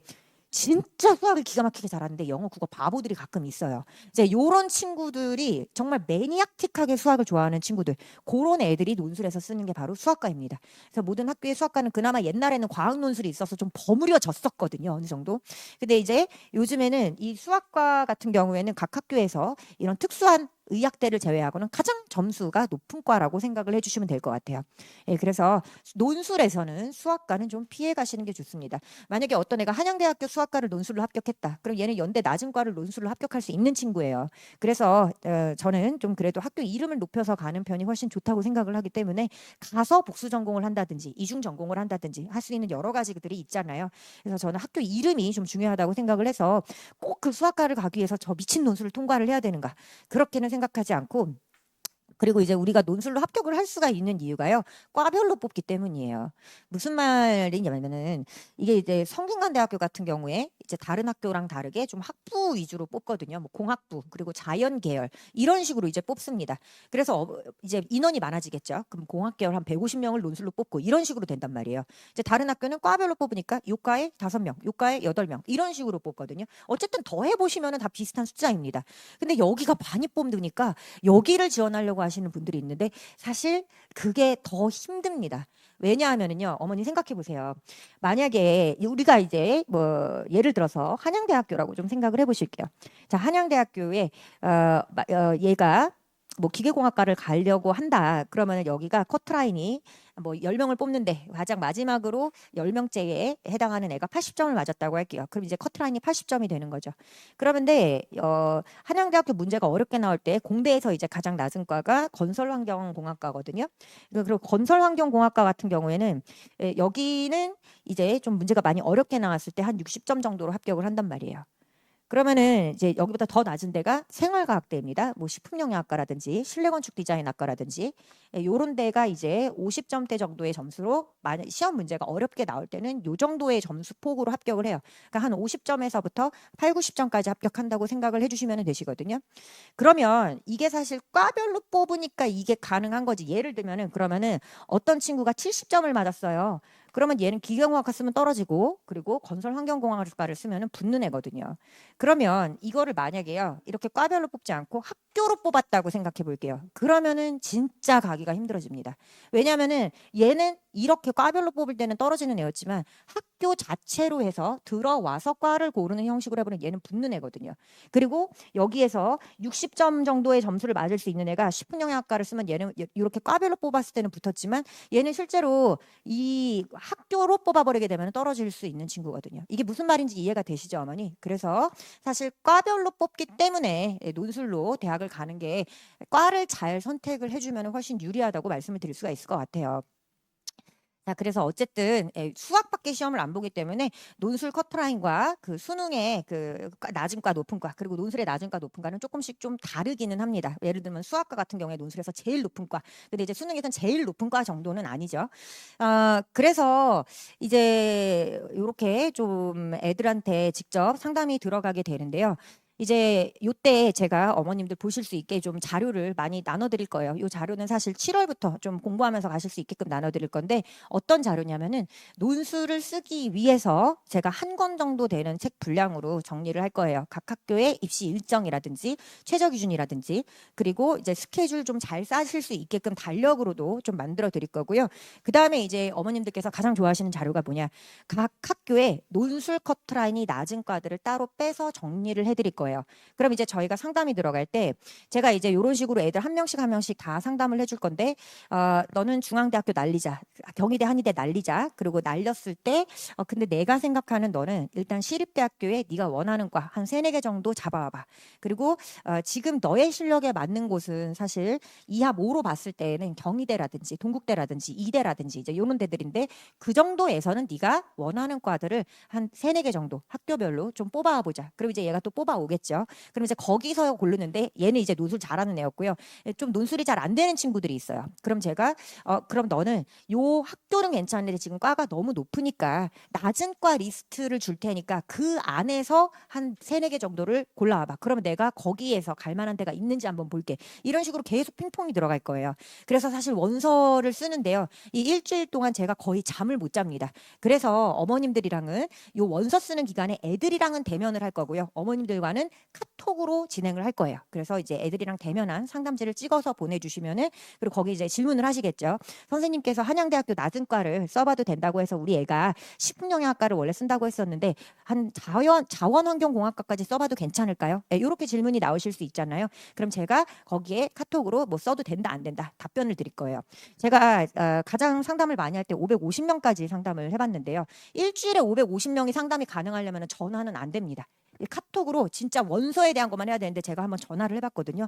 진짜 수학을 기가 막히게 잘하는데 영어, 국어 바보들이 가끔 있어요. 이제 요런 친구들이 정말 매니악틱하게 수학을 좋아하는 친구들, 그런 애들이 논술에서 쓰는 게 바로 수학과입니다. 그래서 모든 학교의 수학과는 그나마 옛날에는 과학 논술이 있어서 좀 버무려졌었거든요, 어느 정도. 근데 이제 요즘에는 이 수학과 같은 경우에는 각 학교에서 이런 특수한 의학대를 제외하고는 가장 점수가 높은 과라고 생각을 해주시면 될 것 같아요. 예, 그래서 논술에서는 수학과는 좀 피해 가시는 게 좋습니다. 만약에 어떤 애가 한양대학교 수학과를 논술로 합격했다. 그럼 얘는 연대 낮은 과를 논술로 합격할 수 있는 친구예요. 그래서 저는 좀 그래도 학교 이름을 높여서 가는 편이 훨씬 좋다고 생각을 하기 때문에 가서 복수 전공을 한다든지 이중 전공을 한다든지 할 수 있는 여러 가지들이 있잖아요. 그래서 저는 학교 이름이 좀 중요하다고 생각을 해서 꼭 그 수학과를 가기 위해서 저 미친 논술을 통과를 해야 되는가. 그렇게는 생각하지 않고, 그리고 이제 우리가 논술로 합격을 할 수가 있는 이유가요. 과별로 뽑기 때문이에요. 무슨 말이냐면은 이게 이제 성균관대학교 같은 경우에 이제 다른 학교랑 다르게 좀 학부 위주로 뽑거든요. 뭐 공학부 그리고 자연 계열 이런 식으로 이제 뽑습니다. 그래서 이제 인원이 많아지겠죠. 그럼 공학 계열 한 150명을 논술로 뽑고 이런 식으로 된단 말이에요. 이제 다른 학교는 과별로 뽑으니까 요과에 5명, 요과에 8명 이런 식으로 뽑거든요. 어쨌든 더해 보시면은 다 비슷한 숫자입니다. 근데 여기가 많이 뽑으니까 여기를 지원하려고 하시는 분들이 있는데 사실 그게 더 힘듭니다. 왜냐하면은요, 어머니 생각해 보세요. 만약에 우리가 이제 뭐 예를 들어서 한양대학교라고 좀 생각을 해보실게요. 자, 한양대학교에 얘가 뭐 기계공학과를 가려고 한다. 그러면 여기가 커트라인이 뭐 10명을 뽑는데 가장 마지막으로 10명째에 해당하는 애가 80점을 맞았다고 할게요. 그럼 이제 커트라인이 80점이 되는 거죠. 그런데 한양대학교 문제가 어렵게 나올 때 공대에서 이제 가장 낮은 과가 건설환경공학과거든요. 그리고 건설환경공학과 같은 경우에는 여기는 이제 좀 문제가 많이 어렵게 나왔을 때 한 60점 정도로 합격을 한단 말이에요. 그러면은 이제 여기보다 더 낮은 데가 생활과학대입니다. 뭐 식품영양학과라든지 실내건축 디자인학과라든지 요런 데가 이제 50점대 정도의 점수로 만약 시험 문제가 어렵게 나올 때는 요 정도의 점수 폭으로 합격을 해요. 그러니까 한 50점에서부터 8, 90점까지 합격한다고 생각을 해주시면 되시거든요. 그러면 이게 사실 과별로 뽑으니까 이게 가능한 거지. 예를 들면은 그러면은 어떤 친구가 70점을 맞았어요. 그러면 얘는 기계공학과 쓰면 떨어지고 그리고 건설환경공학과를 쓰면 붙는 애거든요. 그러면 이거를 만약에요. 이렇게 과별로 뽑지 않고 학교로 뽑았다고 생각해 볼게요. 그러면은 진짜 가기가 힘들어집니다. 왜냐하면은 얘는 이렇게 과별로 뽑을 때는 떨어지는 애였지만 학교 자체로 해서 들어와서 과를 고르는 형식으로 해보면 얘는 붙는 애거든요. 그리고 여기에서 60점 정도의 점수를 맞을 수 있는 애가 식품영양학과를 쓰면 얘는 이렇게 과별로 뽑았을 때는 붙었지만 얘는 실제로 이 학교로 뽑아버리게 되면 떨어질 수 있는 친구거든요. 이게 무슨 말인지 이해가 되시죠, 어머니? 그래서 사실 과별로 뽑기 때문에 논술로 대학을 가는 게 과를 잘 선택을 해주면 훨씬 유리하다고 말씀을 드릴 수가 있을 것 같아요. 자, 그래서 어쨌든 수학밖에 시험을 안 보기 때문에 논술 커트라인과 그 수능의 그 낮은 과 높은 과 그리고 논술의 낮은 과 높은 과는 조금씩 좀 다르기는 합니다. 예를 들면 수학과 같은 경우에 논술에서 제일 높은 과, 근데 이제 수능에서는 제일 높은 과 정도는 아니죠. 그래서 이제 이렇게 좀 애들한테 직접 상담이 들어가게 되는데요. 이제 요때 제가 어머님들 보실 수 있게 좀 자료를 많이 나눠드릴 거예요. 이 자료는 사실 7월부터 좀 공부하면서 가실 수 있게끔 나눠드릴 건데 어떤 자료냐면은 논술을 쓰기 위해서 제가 한 권 정도 되는 책 분량으로 정리를 할 거예요. 각 학교의 입시 일정이라든지 최저 기준이라든지 그리고 이제 스케줄 좀 잘 짜실 수 있게끔 달력으로도 좀 만들어 드릴 거고요. 그 다음에 이제 어머님들께서 가장 좋아하시는 자료가 뭐냐? 각 학교의 논술 커트라인이 낮은 과들을 따로 빼서 정리를 해드릴 거예요. 그럼 이제 저희가 상담이 들어갈 때 제가 이제 이런 식으로 애들 한 명씩 다 상담을 해줄 건데 너는 중앙대학교 날리자, 경희대 한의대 날리자. 그리고 날렸을 때 근데 내가 생각하는 너는 일단 시립대학교에 네가 원하는 과 한 3, 4개 정도 잡아와봐. 그리고 지금 너의 실력에 맞는 곳은 사실 2합 5로 봤을 때는 경희대라든지 동국대라든지 이대라든지 이제 이런 데들인데 그 정도에서는 네가 원하는 과들을 한 3, 4개 정도 학교별로 좀 뽑아보자. 그리고 이제 얘가 또 뽑아오겠죠. 나오겠죠. 그럼 이제 거기서 고르는데 얘는 이제 논술 잘하는 애였고요. 좀 논술이 잘 안 되는 친구들이 있어요. 그럼 제가 그럼 너는 요 학교는 괜찮은데 지금 과가 너무 높으니까 낮은 과 리스트를 줄 테니까 그 안에서 한 세네 개 정도를 골라와봐. 그러면 내가 거기에서 갈 만한 데가 있는지 한번 볼게. 이런 식으로 계속 핑퐁이 들어갈 거예요. 그래서 사실 원서를 쓰는데요. 이 일주일 동안 제가 거의 잠을 못 잡니다. 그래서 어머님들이랑은 요 원서 쓰는 기간에 애들이랑은 대면을 할 거고요. 어머님들과는 카톡으로 진행을 할 거예요. 그래서 이제 애들이랑 대면한 상담지를 찍어서 보내주시면은 그리고 거기 이제 질문을 하시겠죠. 선생님께서 한양대학교 낮은 과를 써봐도 된다고 해서 우리 애가 식품영양학과를 원래 쓴다고 했었는데 한 자원환경공학과까지 써봐도 괜찮을까요? 네, 이렇게 질문이 나오실 수 있잖아요. 그럼 제가 거기에 카톡으로 뭐 써도 된다 안 된다 답변을 드릴 거예요. 제가 가장 상담을 많이 할 때 550명까지 상담을 해봤는데요. 일주일에 550명이 상담이 가능하려면 전화는 안 됩니다. 카톡으로 진짜 원서에 대한 것만 해야 되는데 제가 한번 전화를 해봤거든요.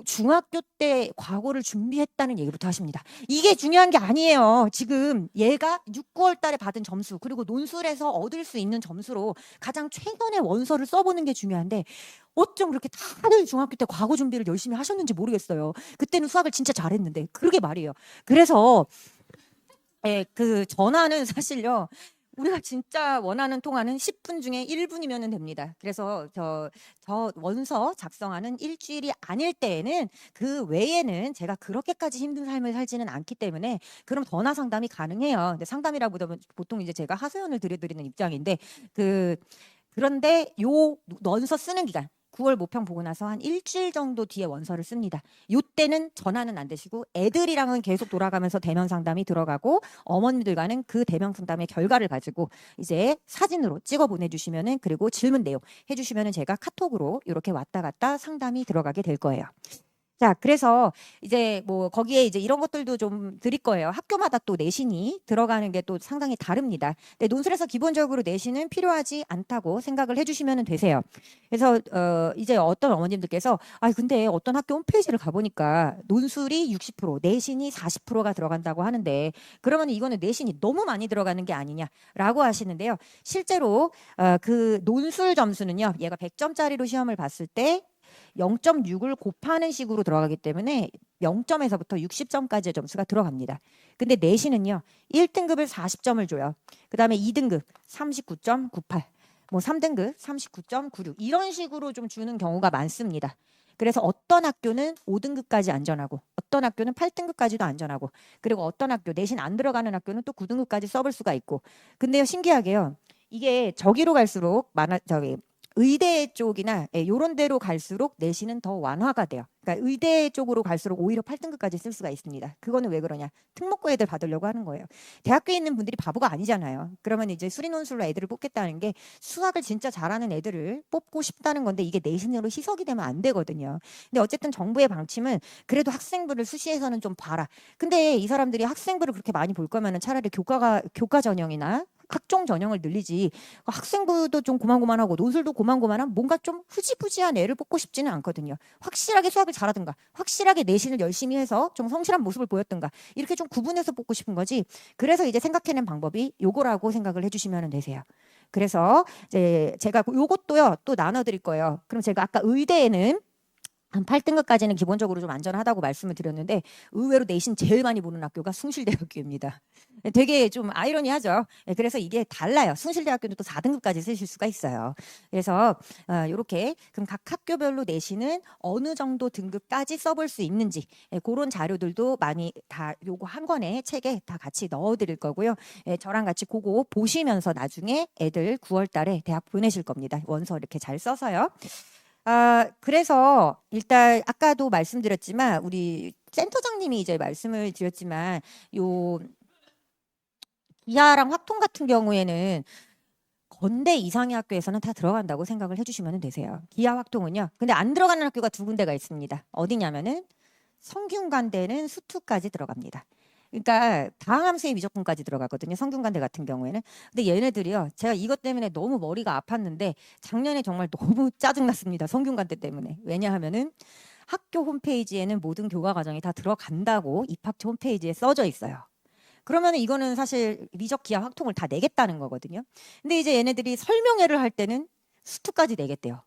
중학교 때 과거를 준비했다는 얘기부터 하십니다. 이게 중요한 게 아니에요. 지금 얘가 6, 9월 달에 받은 점수 그리고 논술에서 얻을 수 있는 점수로 가장 최선의 원서를 써보는 게 중요한데 어쩜 그렇게 다들 중학교 때 과거 준비를 열심히 하셨는지 모르겠어요. 그때는 수학을 진짜 잘했는데 그러게 말이에요. 그래서 그 전화는 사실요. 우리가 진짜 원하는 통화는 10분 중에 1분이면 됩니다. 그래서 저 원서 작성하는 일주일이 아닐 때에는 그 외에는 제가 그렇게까지 힘든 삶을 살지는 않기 때문에 그럼 전화 상담이 가능해요. 근데 상담이라고 보면 보통 이제 제가 하소연을 드리는 입장인데 그런데 요 원서 쓰는 기간 9월 모평 보고 나서 한 일주일 정도 뒤에 원서를 씁니다. 요때는 전화는 안 되시고 애들이랑은 계속 돌아가면서 대면 상담이 들어가고 어머님들과는 그 대면 상담의 결과를 가지고 이제 사진으로 찍어 보내주시면은 그리고 질문 내용 해주시면은 제가 카톡으로 이렇게 왔다 갔다 상담이 들어가게 될 거예요. 자, 그래서 이제 뭐 거기에 이제 이런 것들도 좀 드릴 거예요. 학교마다 또 내신이 들어가는 게 또 상당히 다릅니다. 근데 논술에서 기본적으로 내신은 필요하지 않다고 생각을 해주시면 되세요. 그래서 이제 어떤 어머님들께서 근데 어떤 학교 홈페이지를 가보니까 논술이 60%, 내신이 40%가 들어간다고 하는데 그러면 이거는 내신이 너무 많이 들어가는 게 아니냐라고 하시는데요. 실제로 그 논술 점수는요. 얘가 100점짜리로 시험을 봤을 때 0.6을 곱하는 식으로 들어가기 때문에 0점에서부터 60점까지의 점수가 들어갑니다. 근데 내신은요. 1등급을 40점을 줘요. 그 다음에 2등급 39.98, 뭐 3등급 39.96 이런 식으로 좀 주는 경우가 많습니다. 그래서 어떤 학교는 5등급까지 안전하고 어떤 학교는 8등급까지도 안전하고 그리고 어떤 학교 내신 안 들어가는 학교는 또 9등급까지 써볼 수가 있고 근데요 신기하게요. 이게 저기로 갈수록 의대 쪽이나 이런 데로 갈수록 내신은 더 완화가 돼요. 그러니까 의대 쪽으로 갈수록 오히려 8등급까지 쓸 수가 있습니다. 그거는 왜 그러냐? 특목고 애들 받으려고 하는 거예요. 대학교에 있는 분들이 바보가 아니잖아요. 그러면 이제 수리논술로 애들을 뽑겠다는 게 수학을 진짜 잘하는 애들을 뽑고 싶다는 건데 이게 내신으로 희석이 되면 안 되거든요. 근데 어쨌든 정부의 방침은 그래도 학생부를 수시에서는 좀 봐라. 근데 이 사람들이 학생부를 그렇게 많이 볼 거면은 차라리 교과 전형이나 학종 전형을 늘리지 학생부도 좀 고만고만하고 논술도 고만고만한 뭔가 좀 흐지부지한 애를 뽑고 싶지는 않거든요. 확실하게 수학을 잘하든가 확실하게 내신을 열심히 해서 좀 성실한 모습을 보였든가 이렇게 좀 구분해서 뽑고 싶은 거지. 그래서 이제 생각해낸 방법이 요거라고 생각을 해주시면 되세요. 그래서 이제 제가 요것도요 또 나눠드릴 거예요. 그럼 제가 아까 의대에는 한 8등급까지는 기본적으로 좀 안전하다고 말씀을 드렸는데 의외로 내신 제일 많이 보는 학교가 숭실대학교입니다. 되게 좀 아이러니하죠. 그래서 이게 달라요. 숭실대학교는 또 4등급까지 쓰실 수가 있어요. 그래서 이렇게 그럼 각 학교별로 내신은 어느 정도 등급까지 써볼 수 있는지 그런 자료들도 많이 다 요거 한 권의 책에 다 같이 넣어드릴 거고요. 저랑 같이 그거 보시면서 나중에 애들 9월 달에 대학 보내실 겁니다. 원서 이렇게 잘 써서요. 그래서 일단 아까도 말씀드렸지만 우리 센터장님이 이제 말씀을 드렸지만 요 기하랑 확통 같은 경우에는 건대 이상의 학교에서는 다 들어간다고 생각을 해주시면 되세요. 기하 확통은요. 근데 안 들어가는 학교가 두 군데가 있습니다. 어디냐면은 성균관대는 수투까지 들어갑니다. 그러니까 다항함수의 미적분까지 들어가거든요. 성균관대 같은 경우에는. 근데 얘네들이요. 제가 이것 때문에 너무 머리가 아팠는데 작년에 정말 너무 짜증났습니다. 성균관대 때문에. 왜냐하면은 학교 홈페이지에는 모든 교과 과정이 다 들어간다고 입학처 홈페이지에 써져 있어요. 그러면 이거는 사실 미적 기하 확통을 다 내겠다는 거거든요. 근데 이제 얘네들이 설명회를 할 때는 수투까지 내겠대요.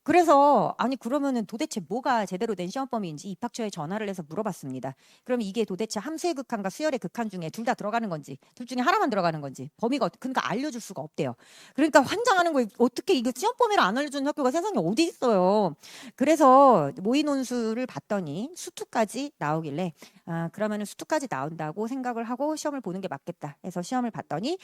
그래서 아니 그러면은 도대체 뭐가 제대로 된 시험 범위인지 입학처에 전화를 해서 물어봤습니다. 그럼 이게 도대체 함수의 극한과 수열의 극한 중에 둘 다 들어가는 건지 둘 중에 하나만 들어가는 건지 범위가 그러니까 알려줄 수가 없대요. 그러니까 환장하는 거예요. 어떻게 이거 시험 범위를 안 알려주는 학교가 세상에 어디 있어요. 그래서 모의 논술을 봤더니 수투까지 나오길래 그러면은 수투까지 나온다고 생각을 하고 시험을 보는 게 맞겠다 해서 시험을 봤더니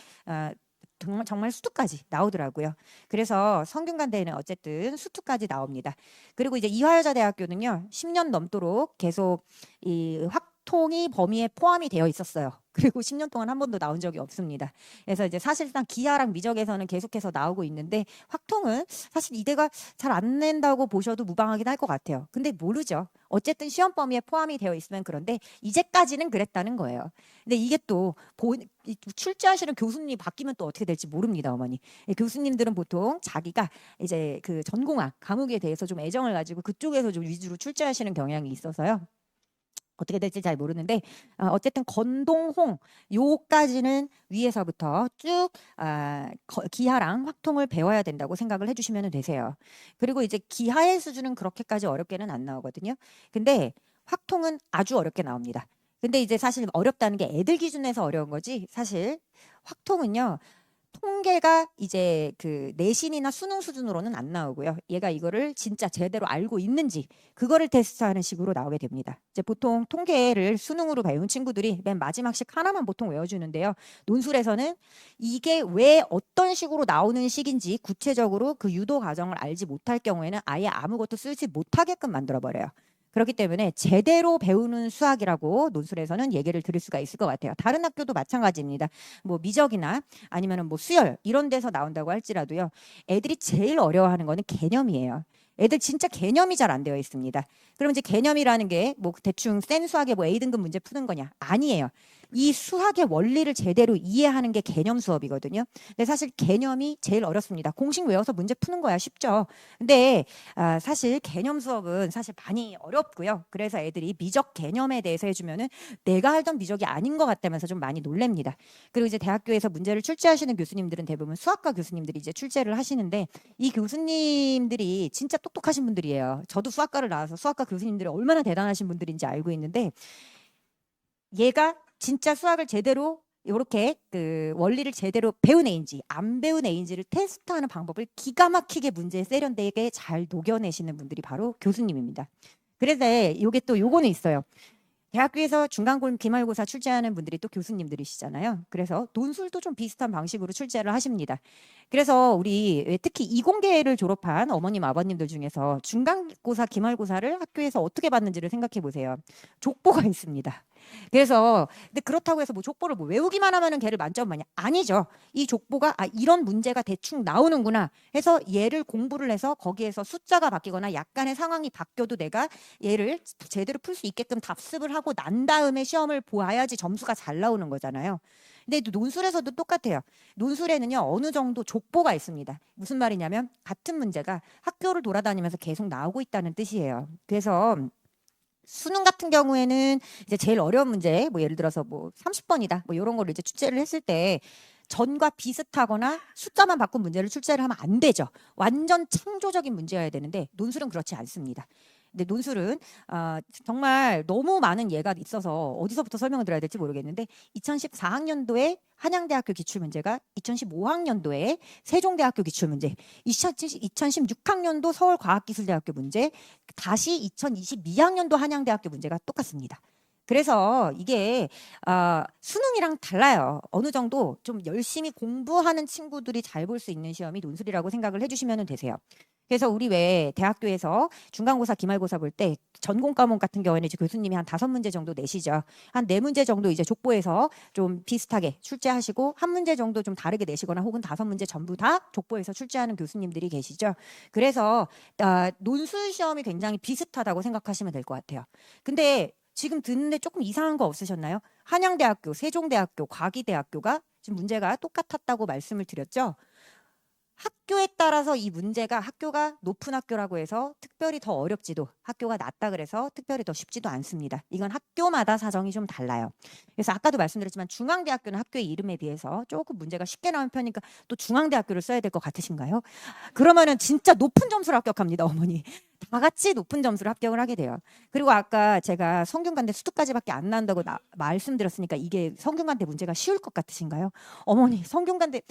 정말 수투까지 나오더라고요. 그래서 성균관대는 어쨌든 수투까지 나옵니다. 그리고 이제 이화여자대학교는요, 10년 넘도록 계속 이 확통이 범위에 포함이 되어 있었어요. 그리고 10년 동안 한 번도 나온 적이 없습니다. 그래서 이제 사실상 기하랑 미적에서는 계속해서 나오고 있는데 확통은 사실 이대가 잘 안 낸다고 보셔도 무방하긴 할 것 같아요. 근데 모르죠. 어쨌든 시험 범위에 포함이 되어 있으면 그런데 이제까지는 그랬다는 거예요. 근데 이게 또 출제하시는 교수님이 바뀌면 또 어떻게 될지 모릅니다, 어머니. 교수님들은 보통 자기가 이제 그 전공학 과목에 대해서 좀 애정을 가지고 그쪽에서 좀 위주로 출제하시는 경향이 있어서요. 어떻게 될지 잘 모르는데 어쨌든 건동홍 요까지는 위에서부터 쭉 기하랑 확통을 배워야 된다고 생각을 해주시면 되세요. 그리고 이제 기하의 수준은 그렇게까지 어렵게는 안 나오거든요. 근데 확통은 아주 어렵게 나옵니다. 근데 이제 사실 어렵다는 게 애들 기준에서 어려운 거지 사실 확통은요. 통계가 이제 그 내신이나 수능 수준으로는 안 나오고요. 얘가 이거를 진짜 제대로 알고 있는지 그거를 테스트하는 식으로 나오게 됩니다. 이제 보통 통계를 수능으로 배운 친구들이 맨 마지막씩 하나만 보통 외워주는데요. 논술에서는 이게 왜 어떤 식으로 나오는 식인지 구체적으로 그 유도 과정을 알지 못할 경우에는 아예 아무것도 쓰지 못하게끔 만들어버려요. 그렇기 때문에 제대로 배우는 수학이라고 논술에서는 얘기를 들을 수가 있을 것 같아요. 다른 학교도 마찬가지입니다. 뭐 미적이나 아니면은 뭐 수열 이런 데서 나온다고 할지라도요. 애들이 제일 어려워하는 거는 개념이에요. 애들 진짜 개념이 잘 안 되어 있습니다. 그럼 이제 개념이라는 게 뭐 대충 센 수학의 뭐 A등급 문제 푸는 거냐? 아니에요. 이 수학의 원리를 제대로 이해하는 게 개념 수업이거든요. 근데 사실 개념이 제일 어렵습니다. 공식 외워서 문제 푸는 거야 쉽죠. 근데 사실 개념 수업은 사실 많이 어렵고요. 그래서 애들이 미적 개념에 대해서 해주면은 내가 알던 미적이 아닌 것 같다면서 좀 많이 놀랍니다. 그리고 이제 대학교에서 문제를 출제하시는 교수님들은 대부분 수학과 교수님들이 이제 출제를 하시는데 이 교수님들이 진짜 똑똑하신 분들이에요. 저도 수학과를 나와서 수학과 교수님들이 얼마나 대단하신 분들인지 알고 있는데 얘가 진짜 수학을 제대로 이렇게 그 원리를 제대로 배운 애인지 안 배운 애인지를 테스트하는 방법을 기가 막히게 문제에 세련되게 잘 녹여내시는 분들이 바로 교수님입니다. 그래서 요게 또 요거는 있어요. 대학교에서 기말고사 출제하는 분들이 또 교수님들이시잖아요. 그래서 논술도 좀 비슷한 방식으로 출제를 하십니다. 그래서 우리 특히 이공계를 졸업한 어머님 아버님들 중에서 중간고사 기말고사를 학교에서 어떻게 받는지를 생각해 보세요. 족보가 있습니다. 그래서 근데 그렇다고 해서 뭐 족보를 뭐 외우기만 하면은 걔를 만점 맞냐? 아니죠. 이 족보가 이런 문제가 대충 나오는구나 해서 얘를 공부를 해서 거기에서 숫자가 바뀌거나 약간의 상황이 바뀌어도 내가 얘를 제대로 풀 수 있게끔 답습을 하고 난 다음에 시험을 보아야지 점수가 잘 나오는 거잖아요. 근데 논술에서도 똑같아요. 논술에는요 어느 정도 족보가 있습니다. 무슨 말이냐면 같은 문제가 학교를 돌아다니면서 계속 나오고 있다는 뜻이에요. 그래서 수능 같은 경우에는 이제 제일 어려운 문제, 뭐 예를 들어서 뭐 30번이다, 뭐 이런 거를 이제 출제를 했을 때 전과 비슷하거나 숫자만 바꾼 문제를 출제를 하면 안 되죠. 완전 창조적인 문제여야 되는데 논술은 그렇지 않습니다. 근데 논술은 정말 너무 많은 예가 있어서 어디서부터 설명을 드려야 될지 모르겠는데 2014학년도에 한양대학교 기출문제가 2015학년도에 세종대학교 기출문제, 2016학년도 서울과학기술대학교 문제, 다시 2022학년도 한양대학교 문제가 똑같습니다. 그래서 이게 수능이랑 달라요. 어느 정도 좀 열심히 공부하는 친구들이 잘 볼 수 있는 시험이 논술이라고 생각을 해주시면 되세요. 그래서 우리 왜 대학교에서 중간고사, 기말고사 볼 때 전공 과목 같은 경우에는 이제 교수님이 한 5문제 정도 내시죠. 한 4문제 정도 이제 족보에서 좀 비슷하게 출제하시고 한 문제 정도 좀 다르게 내시거나 혹은 5문제 전부 다 족보에서 출제하는 교수님들이 계시죠. 그래서 논술 시험이 굉장히 비슷하다고 생각하시면 될 것 같아요. 근데 지금 듣는데 조금 이상한 거 없으셨나요? 한양대학교, 세종대학교, 과기대학교가 지금 문제가 똑같았다고 말씀을 드렸죠. 학교에 따라서 이 문제가 학교가 높은 학교라고 해서 특별히 더 어렵지도 학교가 낮다 그래서 특별히 더 쉽지도 않습니다. 이건 학교마다 사정이 좀 달라요. 그래서 아까도 말씀드렸지만 중앙대학교는 학교의 이름에 비해서 조금 문제가 쉽게 나오는 편이니까 또 중앙대학교를 써야 될 것 같으신가요? 그러면은 진짜 높은 점수를 합격합니다, 어머니. 다 같이 높은 점수를 합격을 하게 돼요. 그리고 아까 제가 성균관대 수두까지밖에 안 나온다고 말씀드렸으니까 이게 성균관대 문제가 쉬울 것 같으신가요? 어머니, 성균관대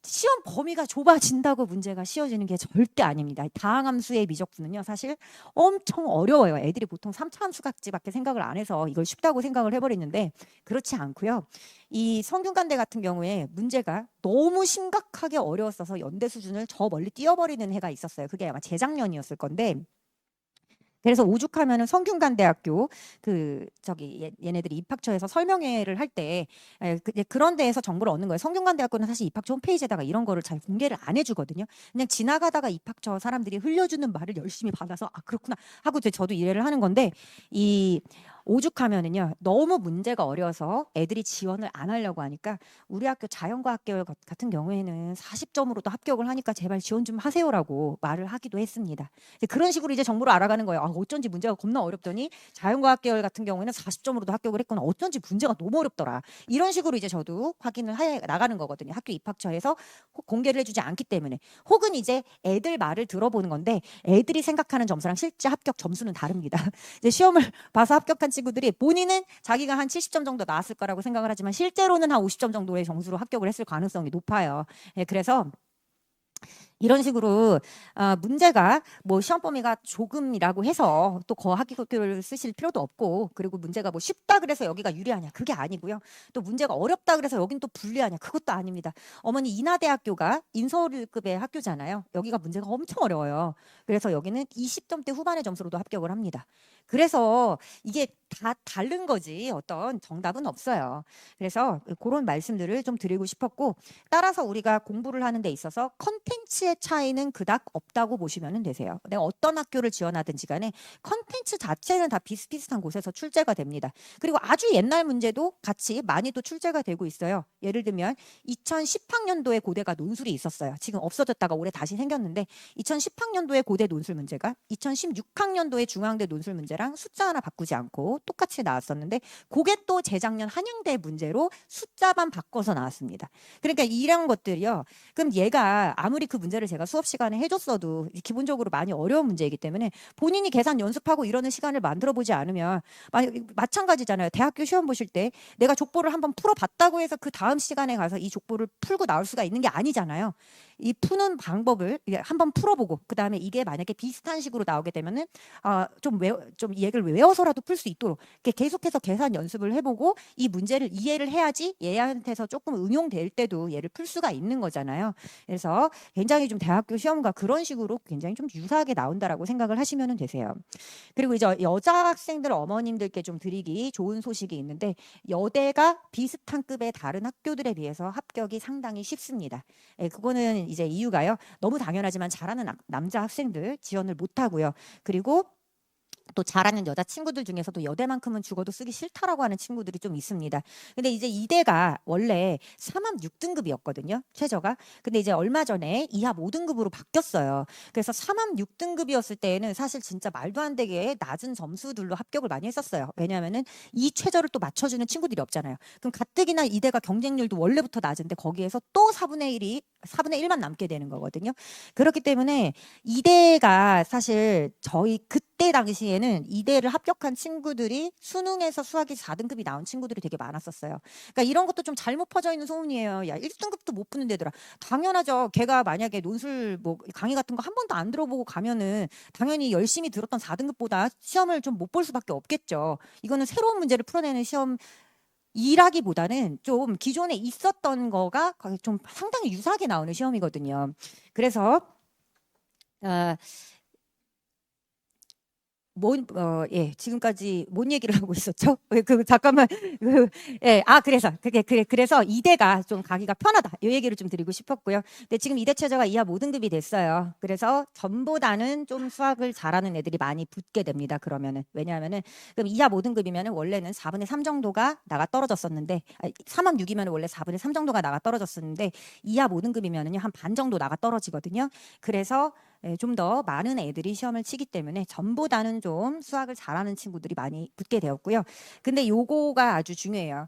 시험 범위가 좁아진다고 문제가 쉬워지는 게 절대 아닙니다. 다항함수의 미적분은요, 사실 엄청 어려워요. 애들이 보통 3차 함수각지밖에 생각을 안 해서 이걸 쉽다고 생각을 해버리는데 그렇지 않고요. 이 성균관대 같은 경우에 문제가 너무 심각하게 어려웠어서 연대 수준을 저 멀리 뛰어버리는 해가 있었어요. 그게 아마 재작년이었을 건데, 그래서 오죽하면은 성균관대학교 얘네들이 입학처에서 설명회를 할 때 그런 데에서 정보를 얻는 거예요. 성균관대학교는 사실 입학처 홈페이지에다가 이런 거를 잘 공개를 안 해주거든요. 그냥 지나가다가 입학처 사람들이 흘려주는 말을 열심히 받아서 아 그렇구나 하고 저도 이해를 하는 건데, 이 오죽하면은요 너무 문제가 어려워서 애들이 지원을 안 하려고 하니까 우리 학교 자연과학계열 같은 경우에는 40점으로도 합격을 하니까 제발 지원 좀 하세요라고 말을 하기도 했습니다. 그런 식으로 이제 정보를 알아가는 거예요. 아, 어쩐지 문제가 겁나 어렵더니 자연과학 계열 같은 경우에는 40점으로도 합격을 했거나 어쩐지 문제가 너무 어렵더라. 이런 식으로 이제 저도 확인을 해 나가는 거거든요. 학교 입학처에서 공개를 해주지 않기 때문에. 혹은 이제 애들 말을 들어보는 건데 애들이 생각하는 점수랑 실제 합격 점수는 다릅니다. 이제 시험을 봐서 합격한 친구들이 본인은 자기가 한 70점 정도 나왔을 거라고 생각을 하지만 실제로는 한 50점 정도의 점수로 합격을 했을 가능성이 높아요. 그래서 이런 식으로 문제가 뭐 시험 범위가 조금이라고 해서 또 거학기교를 쓰실 필요도 없고, 그리고 문제가 뭐 쉽다 그래서 여기가 유리하냐 그게 아니고요. 또 문제가 어렵다 그래서 여긴 또 불리하냐 그것도 아닙니다. 어머니 인하대학교가 인서울급의 학교잖아요. 여기가 문제가 엄청 어려워요. 그래서 여기는 20점대 후반의 점수로도 합격을 합니다. 그래서 이게 다 다른 거지 어떤 정답은 없어요. 그래서 그런 말씀들을 좀 드리고 싶었고, 따라서 우리가 공부를 하는 데 있어서 컨텐츠의 차이는 그닥 없다고 보시면 되세요. 내가 어떤 학교를 지원하든지 간에 컨텐츠 자체는 다 비슷비슷한 곳에서 출제가 됩니다. 그리고 아주 옛날 문제도 같이 많이 또 출제가 되고 있어요. 예를 들면 2010학년도에 고대가 논술이 있었어요. 지금 없어졌다가 올해 다시 생겼는데 2010학년도에 고대 논술 문제가 2016학년도에 중앙대 논술 문제랑 숫자 하나 바꾸지 않고 똑같이 나왔었는데, 그게 또 재작년 한양대 문제로 숫자만 바꿔서 나왔습니다. 그러니까 이런 것들이요. 그럼 얘가 아무리 그 문제를 제가 수업 시간에 해줬어도 기본적으로 많이 어려운 문제이기 때문에 본인이 계산 연습하고 이러는 시간을 만들어 보지 않으면 마찬가지잖아요. 대학교 시험 보실 때 내가 족보를 한번 풀어봤다고 해서 그 다음 시간에 가서 이 족보를 풀고 나올 수가 있는 게 아니잖아요. 이 푸는 방법을 한번 풀어보고 그 다음에 이게 만약에 비슷한 식으로 나오게 되면은 좀 이 얘기를 외워서라도 풀 수 있도록 계속해서 계산 연습을 해보고 이 문제를 이해를 해야지 얘한테서 조금 응용될 때도 얘를 풀 수가 있는 거잖아요. 그래서 굉장히 좀 대학교 시험과 그런 식으로 굉장히 좀 유사하게 나온다라고 생각을 하시면 되세요. 그리고 이제 여자 학생들 어머님들께 좀 드리기 좋은 소식이 있는데, 여대가 비슷한 급의 다른 학교들에 비해서 합격이 상당히 쉽습니다. 그거는 이제 이유가요. 너무 당연하지만 잘하는 남자 학생들 지원을 못 하고요. 그리고 또 잘하는 여자 친구들 중에서도 여대만큼은 죽어도 쓰기 싫다라고 하는 친구들이 좀 있습니다. 근데 이제 이대가 원래 3합 6등급이었거든요. 최저가. 근데 이제 얼마 전에 2합 5등급으로 바뀌었어요. 그래서 3합 6등급이었을 때에는 사실 진짜 말도 안 되게 낮은 점수들로 합격을 많이 했었어요. 왜냐하면은 이 최저를 또 맞춰주는 친구들이 없잖아요. 그럼 가뜩이나 이대가 경쟁률도 원래부터 낮은데 거기에서 또 4분의 1만 남게 되는 거거든요. 그렇기 때문에 이대가 사실 저희 그때 당시에는 이대를 합격한 친구들이 수능에서 수학이 4등급이 나온 친구들이 되게 많았었어요. 그러니까 이런 것도 좀 잘못 퍼져 있는 소문이에요. 야, 1등급도 못 붙는 데더라. 당연하죠. 걔가 만약에 논술 뭐 강의 같은 거 한 번도 안 들어보고 가면은 당연히 열심히 들었던 4등급보다 시험을 좀 못 볼 수밖에 없겠죠. 이거는 새로운 문제를 풀어내는 시험 이라기보다는 좀 기존에 있었던 거가 좀 상당히 유사하게 나오는 시험이거든요. 그래서 예, 지금까지 뭔 얘기를 하고 있었죠? 잠깐만, 그래서 이대가 좀 가기가 편하다. 이 얘기를 좀 드리고 싶었고요. 근데 지금 이대 최저가 이하 모든 급이 됐어요. 그래서 전보다는 좀 수학을 잘하는 애들이 많이 붙게 됩니다. 그러면은 왜냐하면은 그럼 이하 모든 급이면은 원래는 4분의 3 정도가 나가 떨어졌었는데, 3합 6이면 원래 4분의 3 정도가 나가 떨어졌었는데 이하 모든 급이면은요 한 반 정도 나가 떨어지거든요. 그래서 좀 더 많은 애들이 시험을 치기 때문에 전보다는 좀 수학을 잘하는 친구들이 많이 붙게 되었고요. 근데 요거가 아주 중요해요.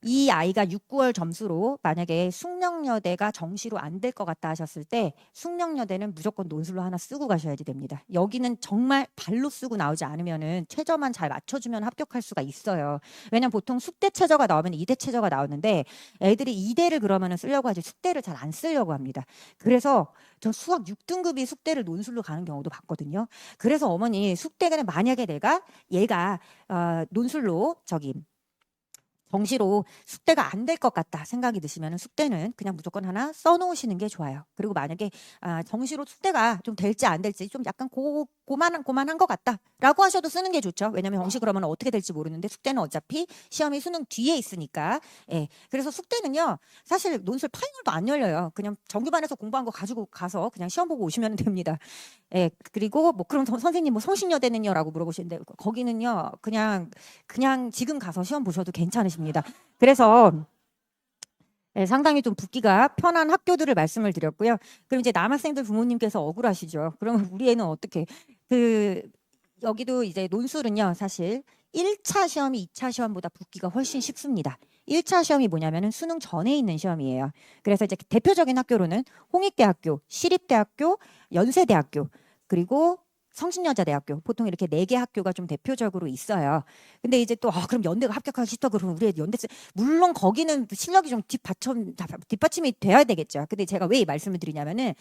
이 아이가 6, 9월 점수로 만약에 숙명여대가 정시로 안 될 것 같다 하셨을 때 숙명여대는 무조건 논술로 하나 쓰고 가셔야지 됩니다. 여기는 정말 발로 쓰고 나오지 않으면은 최저만 잘 맞춰주면 합격할 수가 있어요. 왜냐면 보통 숙대 최저가 나오면 이대 최저가 나오는데 애들이 이대를 그러면은 쓰려고 하지 숙대를 잘 안 쓰려고 합니다. 그래서 저 수학 6등급이 숙대를 논술로 가는 경우도 봤거든요. 그래서 어머니 숙대는 만약에 얘가 논술로 정시로 숙대가 안 될 것 같다 생각이 드시면 숙대는 그냥 무조건 하나 써놓으시는 게 좋아요. 그리고 만약에 정시로 숙대가 좀 될지 안 될지 좀 약간 고만한 것 같다라고 하셔도 쓰는 게 좋죠. 왜냐하면 정시 그러면 어떻게 될지 모르는데 숙대는 어차피 시험이 수능 뒤에 있으니까. 예. 그래서 숙대는요 사실 논술 파이널도 안 열려요. 그냥 정규반에서 공부한 거 가지고 가서 그냥 시험 보고 오시면 됩니다. 예. 그리고 뭐 그럼 선생님 뭐 성신여대는요라고 물어보시는데 거기는요 그냥 지금 가서 시험 보셔도 괜찮으십니다. 그래서 상당히 좀 붙기가 편한 학교들을 말씀을 드렸고요. 그럼 이제 남학생들 부모님께서 억울하시죠. 그러면 우리 애는 어떻게 여기도 이제 논술은요 사실 1차 시험이 2차 시험보다 붙기가 훨씬 쉽습니다. 1차 시험이 뭐냐면은 수능 전에 있는 시험이에요. 그래서 이제 대표적인 학교로는 홍익대학교, 시립대학교, 연세대학교, 그리고 성신여자대학교 보통 이렇게 4개 학교가 좀 대표적으로 있어요. 근데 이제 또 그럼 연대가 합격하기 쉽다 그러면 우리 연대 물론 거기는 실력이 좀 뒷받침이 돼야 되겠죠. 근데 제가 왜 이 말씀을 드리냐면은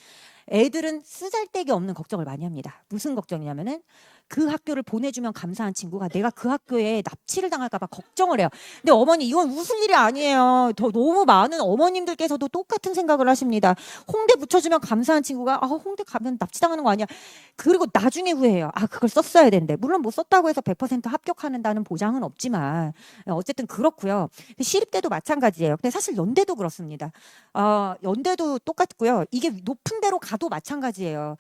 애들은 쓰잘데기 없는 걱정을 많이 합니다. 무슨 걱정이냐면은 그 학교를 보내주면 감사한 친구가 내가 그 학교에 납치를 당할까 봐 걱정을 해요. 근데 어머니 이건 웃을 일이 아니에요. 너무 많은 어머님들께서도 똑같은 생각을 하십니다. 홍대 붙여주면 감사한 친구가 홍대 가면 납치당하는 거 아니야. 그리고 나중에 후회해요. 그걸 썼어야 되는데. 물론 뭐 썼다고 해서 100% 합격하는다는 보장은 없지만 어쨌든 그렇고요. 시립대도 마찬가지예요. 근데 사실 연대도 그렇습니다. 연대도 똑같고요. 이게 높은 데로 가도 마찬가지예요.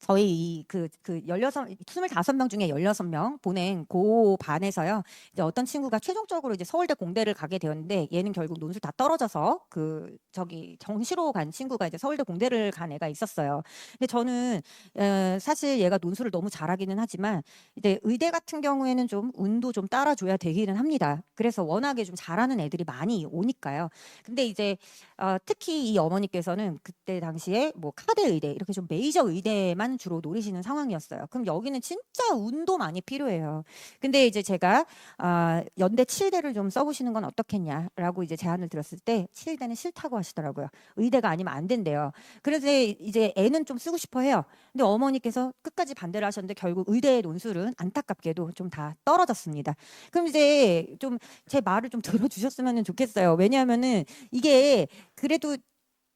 저희 25명 중에 16명 보낸 고 반에서요. 이제 어떤 친구가 최종적으로 이제 서울대 공대를 가게 되었는데 얘는 결국 논술 다 떨어져서 정시로 간 친구가 이제 서울대 공대를 간 애가 있었어요. 근데 저는 사실 얘가 논술을 너무 잘하기는 하지만 이제 의대 같은 경우에는 좀 운도 좀 따라줘야 되기는 합니다. 그래서 워낙에 좀 잘하는 애들이 많이 오니까요. 근데 이제 특히 이 어머니께서는 그때 당시에 뭐 카대 의대 이렇게 좀 메이저 의대만 주로 노리시는 상황이었어요. 그럼 여기는 진짜 운도 많이 필요해요. 근데 이제 제가 연대 7대를 좀 써보시는 건 어떻겠냐라고 이제 제안을 드렸을 때 7대는 싫다고 하시더라고요. 의대가 아니면 안 된대요. 그래서 이제 애는 좀 쓰고 싶어 해요. 근데 어머니께서 끝까지 반대를 하셨는데 결국 의대의 논술은 안타깝게도 좀 다 떨어졌습니다. 그럼 이제 좀 제 말을 좀 들어주셨으면 좋겠어요. 왜냐하면은 이게 그래도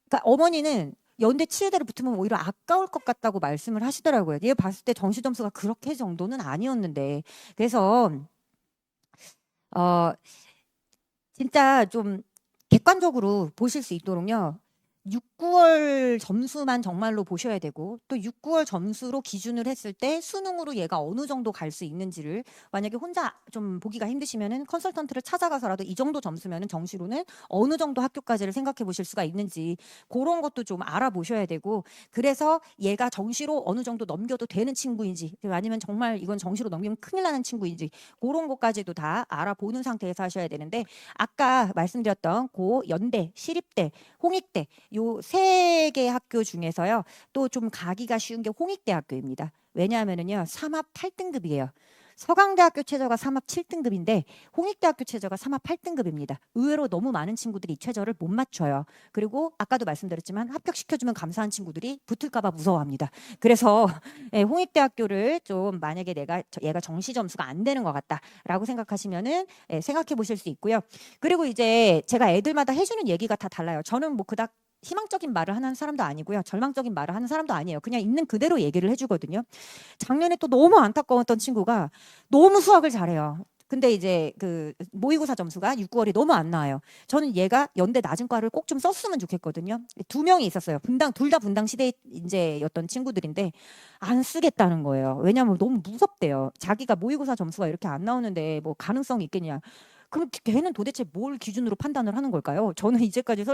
그러니까 어머니는 연대 치대로 붙으면 오히려 아까울 것 같다고 말씀을 하시더라고요. 얘 봤을 때 정시 점수가 그렇게 정도는 아니었는데 그래서 진짜 좀 객관적으로 보실 수 있도록요. 6, 9월 점수만 정말로 보셔야 되고 또 6, 9월 점수로 기준을 했을 때 수능으로 얘가 어느 정도 갈 수 있는지를 만약에 혼자 좀 보기가 힘드시면은 컨설턴트를 찾아가서라도 이 정도 점수면은 정시로는 어느 정도 학교까지를 생각해 보실 수가 있는지 그런 것도 좀 알아보셔야 되고 그래서 얘가 정시로 어느 정도 넘겨도 되는 친구인지 아니면 정말 이건 정시로 넘기면 큰일 나는 친구인지 그런 것까지도 다 알아보는 상태에서 하셔야 되는데 아까 말씀드렸던 고 연대, 시립대, 홍익대 요 세 개 학교 중에서요. 또 좀 가기가 쉬운 게 홍익대학교입니다. 왜냐하면은요. 3합 8등급이에요. 서강대학교 최저가 3합 7등급인데 홍익대학교 최저가 3합 8등급입니다. 의외로 너무 많은 친구들이 이 최저를 못 맞춰요. 그리고 아까도 말씀드렸지만 합격시켜주면 감사한 친구들이 붙을까 봐 무서워합니다. 그래서 홍익대학교를 좀 만약에 얘가 정시 점수가 안 되는 것 같다라고 생각하시면은 생각해 보실 수 있고요. 그리고 이제 제가 애들마다 해주는 얘기가 다 달라요. 저는 뭐 그닥 희망적인 말을 하는 사람도 아니고요. 절망적인 말을 하는 사람도 아니에요. 그냥 있는 그대로 얘기를 해주거든요. 작년에 또 너무 안타까웠던 친구가 너무 수학을 잘해요. 근데 이제 그 모의고사 점수가 6, 9월이 너무 안 나와요. 저는 얘가 연대 낮은 과를 꼭 좀 썼으면 좋겠거든요. 두 명이 있었어요. 둘 다 분당 시대 인재였던 친구들인데 안 쓰겠다는 거예요. 왜냐하면 너무 무섭대요. 자기가 모의고사 점수가 이렇게 안 나오는데 뭐 가능성이 있겠냐. 그럼 걔는 도대체 뭘 기준으로 판단을 하는 걸까요? 저는 이제까지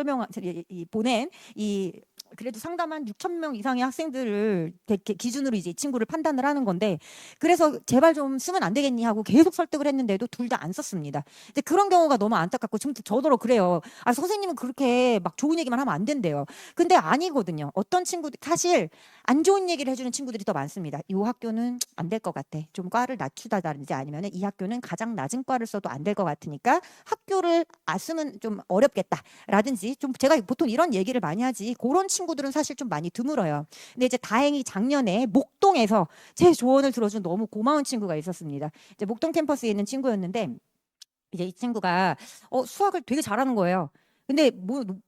보낸 이 그래도 상담한 6천 명 이상의 학생들을 기준으로 이제 이 친구를 판단을 하는 건데, 그래서 제발 좀 쓰면 안 되겠니 하고 계속 설득을 했는데도 둘 다 안 썼습니다. 근데 그런 경우가 너무 안타깝고 저더러 그래요. 아, 선생님은 그렇게 막 좋은 얘기만 하면 안 된대요. 근데 아니거든요. 어떤 친구들 사실 안 좋은 얘기를 해주는 친구들이 더 많습니다. 이 학교는 안 될 것 같아. 좀 과를 낮추다든지 아니면 이 학교는 가장 낮은 과를 써도 안 될 것 같으니까 학교를 쓰면 좀 어렵겠다라든지, 좀 제가 보통 이런 얘기를 많이 하지 그런 친구들은 사실 좀 많이 드물어요. 근데 이제 다행히 작년에 목동에서 제 조언을 들어준 너무 고마운 친구가 있었습니다. 이제 목동 캠퍼스에 있는 친구였는데 이제 이 친구가 수학을 되게 잘하는 거예요. 근데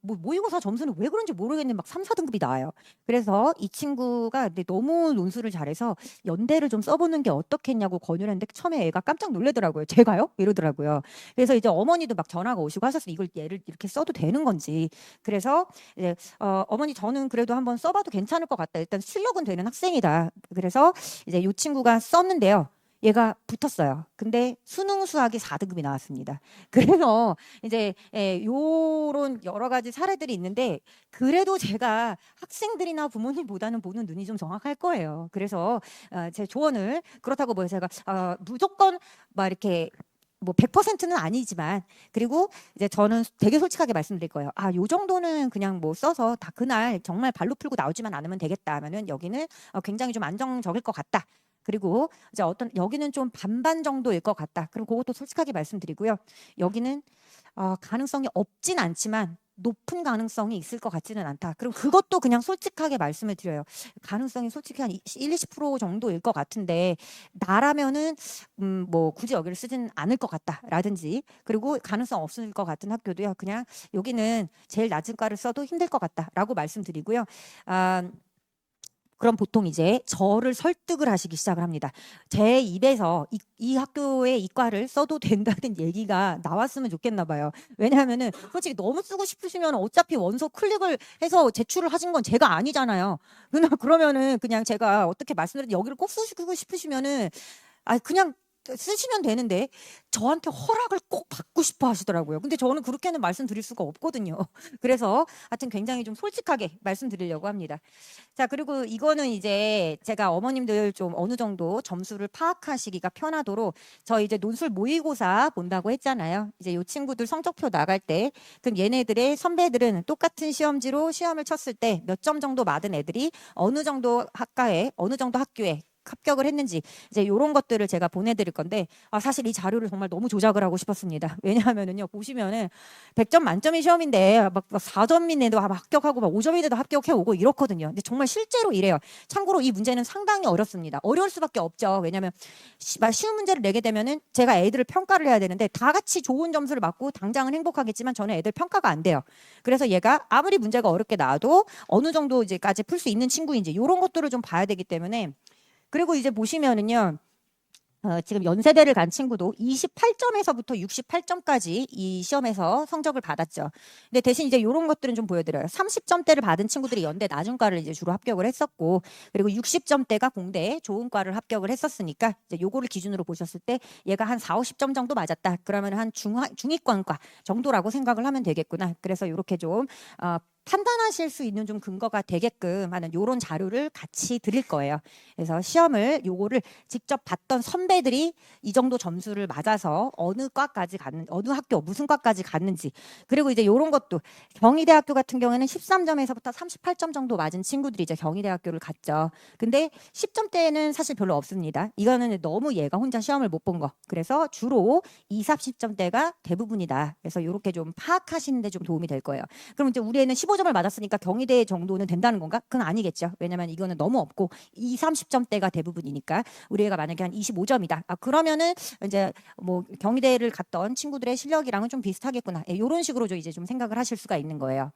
모의고사 점수는 왜 그런지 모르겠는데 막 3, 4등급이 나와요. 그래서 이 친구가 근데 너무 논술을 잘해서 연대를 좀 써보는 게 어떻겠냐고 권유를 했는데 처음에 애가 깜짝 놀라더라고요. 제가요? 이러더라고요. 그래서 이제 어머니도 막 전화가 오시고 하셨어요. 이걸 얘를 이렇게 써도 되는 건지. 그래서 이제 어머니 저는 그래도 한번 써봐도 괜찮을 것 같다. 일단 실력은 되는 학생이다. 그래서 이제 이 친구가 썼는데요. 얘가 붙었어요. 근데 수능 수학이 4등급이 나왔습니다. 그래서 이제 요런 여러 가지 사례들이 있는데 그래도 제가 학생들이나 부모님보다는 보는 눈이 좀 정확할 거예요. 그래서 제 조언을 그렇다고 뭐 제가 무조건 막 이렇게 뭐 100%는 아니지만, 그리고 이제 저는 되게 솔직하게 말씀드릴 거예요. 요 정도는 그냥 뭐 써서 다 그날 정말 발로 풀고 나오지만 않으면 되겠다 하면은 여기는 굉장히 좀 안정적일 것 같다. 그리고 이제 여기는 좀 반반 정도일 것 같다. 그럼 그것도 솔직하게 말씀드리고요. 여기는 가능성이 없진 않지만 높은 가능성이 있을 것 같지는 않다. 그럼 그것도 그냥 솔직하게 말씀을 드려요. 가능성이 솔직히 한 1, 20% 정도일 것 같은데 나라면은 뭐 굳이 여기를 쓰진 않을 것 같다라든지, 그리고 가능성 없을 것 같은 학교도요. 그냥 여기는 제일 낮은 과를 써도 힘들 것 같다라고 말씀드리고요. 그럼 보통 이제 저를 설득을 하시기 시작을 합니다. 제 입에서 이 학교의 이과를 써도 된다는 얘기가 나왔으면 좋겠나 봐요. 왜냐하면은 솔직히 너무 쓰고 싶으시면 어차피 원서 클릭을 해서 제출을 하신 건 제가 아니잖아요. 그러면은 그냥 제가 어떻게 말씀드렸는지 여기를 꼭 쓰시고 싶으시면은 그냥 쓰시면 되는데 저한테 허락을 꼭 받고 싶어 하시더라고요. 근데 저는 그렇게는 말씀드릴 수가 없거든요. 그래서 하여튼 굉장히 좀 솔직하게 말씀드리려고 합니다. 자, 그리고 이거는 이제 제가 어머님들 좀 어느 정도 점수를 파악하시기가 편하도록 저 이제 논술 모의고사 본다고 했잖아요. 이제 이 친구들 성적표 나갈 때 그럼 얘네들의 선배들은 똑같은 시험지로 시험을 쳤을 때 몇 점 정도 맞은 애들이 어느 정도 학과에 어느 정도 학교에 합격을 했는지 이제 이런 것들을 제가 보내드릴 건데 사실 이 자료를 정말 너무 조작을 하고 싶었습니다. 왜냐하면은요 보시면은 100점 만점의 시험인데 막 4점인데도 합격하고 막 5점인데도 합격해 오고 이렇거든요. 근데 정말 실제로 이래요. 참고로 이 문제는 상당히 어렵습니다. 어려울 수밖에 없죠. 왜냐하면 쉬운 문제를 내게 되면은 제가 애들을 평가를 해야 되는데 다 같이 좋은 점수를 받고 당장은 행복하겠지만 저는 애들 평가가 안 돼요. 그래서 얘가 아무리 문제가 어렵게 나와도 어느 정도 이제까지 풀 수 있는 친구인지 이런 것들을 좀 봐야 되기 때문에. 그리고 이제 보시면은요. 지금 연세대를 간 친구도 28점에서부터 68점까지 이 시험에서 성적을 받았죠. 근데 대신 이제 이런 것들은 좀 보여드려요. 30점대를 받은 친구들이 연대 낮은 과를 이제 주로 합격을 했었고, 그리고 60점대가 공대 좋은 과를 합격을 했었으니까 이제 요거를 기준으로 보셨을 때 얘가 한 4, 50점 정도 맞았다. 그러면 한 중위권과 정도라고 생각을 하면 되겠구나. 그래서 이렇게 좀 판단하실 수 있는 좀 근거가 되게끔 하는 요런 자료를 같이 드릴 거예요. 그래서 시험을 요거를 직접 봤던 선배들이 이 정도 점수를 맞아서 어느 과까지 갔는, 어느 학교 무슨 과까지 갔는지, 그리고 이제 요런 것도 경희대학교 같은 경우에는 13점에서부터 38점 정도 맞은 친구들이 이제 경희대학교를 갔죠. 근데 10점대는 사실 별로 없습니다. 이거는 너무 얘가 혼자 시험을 못 본 거. 그래서 주로 2, 30점대가 대부분이다. 그래서 요렇게 좀 파악하시는 데 좀 도움이 될 거예요. 그럼 이제 우리 애는 15점을 맞았으니까 경희대 정도는 된다는 건가? 그건 아니겠죠. 왜냐면 이거는 너무 없고 2, 30점대가 대부분이니까 우리 애가 만약에 한 25점이다. 그러면은 이제 뭐 경희대를 갔던 친구들의 실력이랑은 좀 비슷하겠구나. 이런 식으로 이제 좀 생각을 하실 수가 있는 거예요.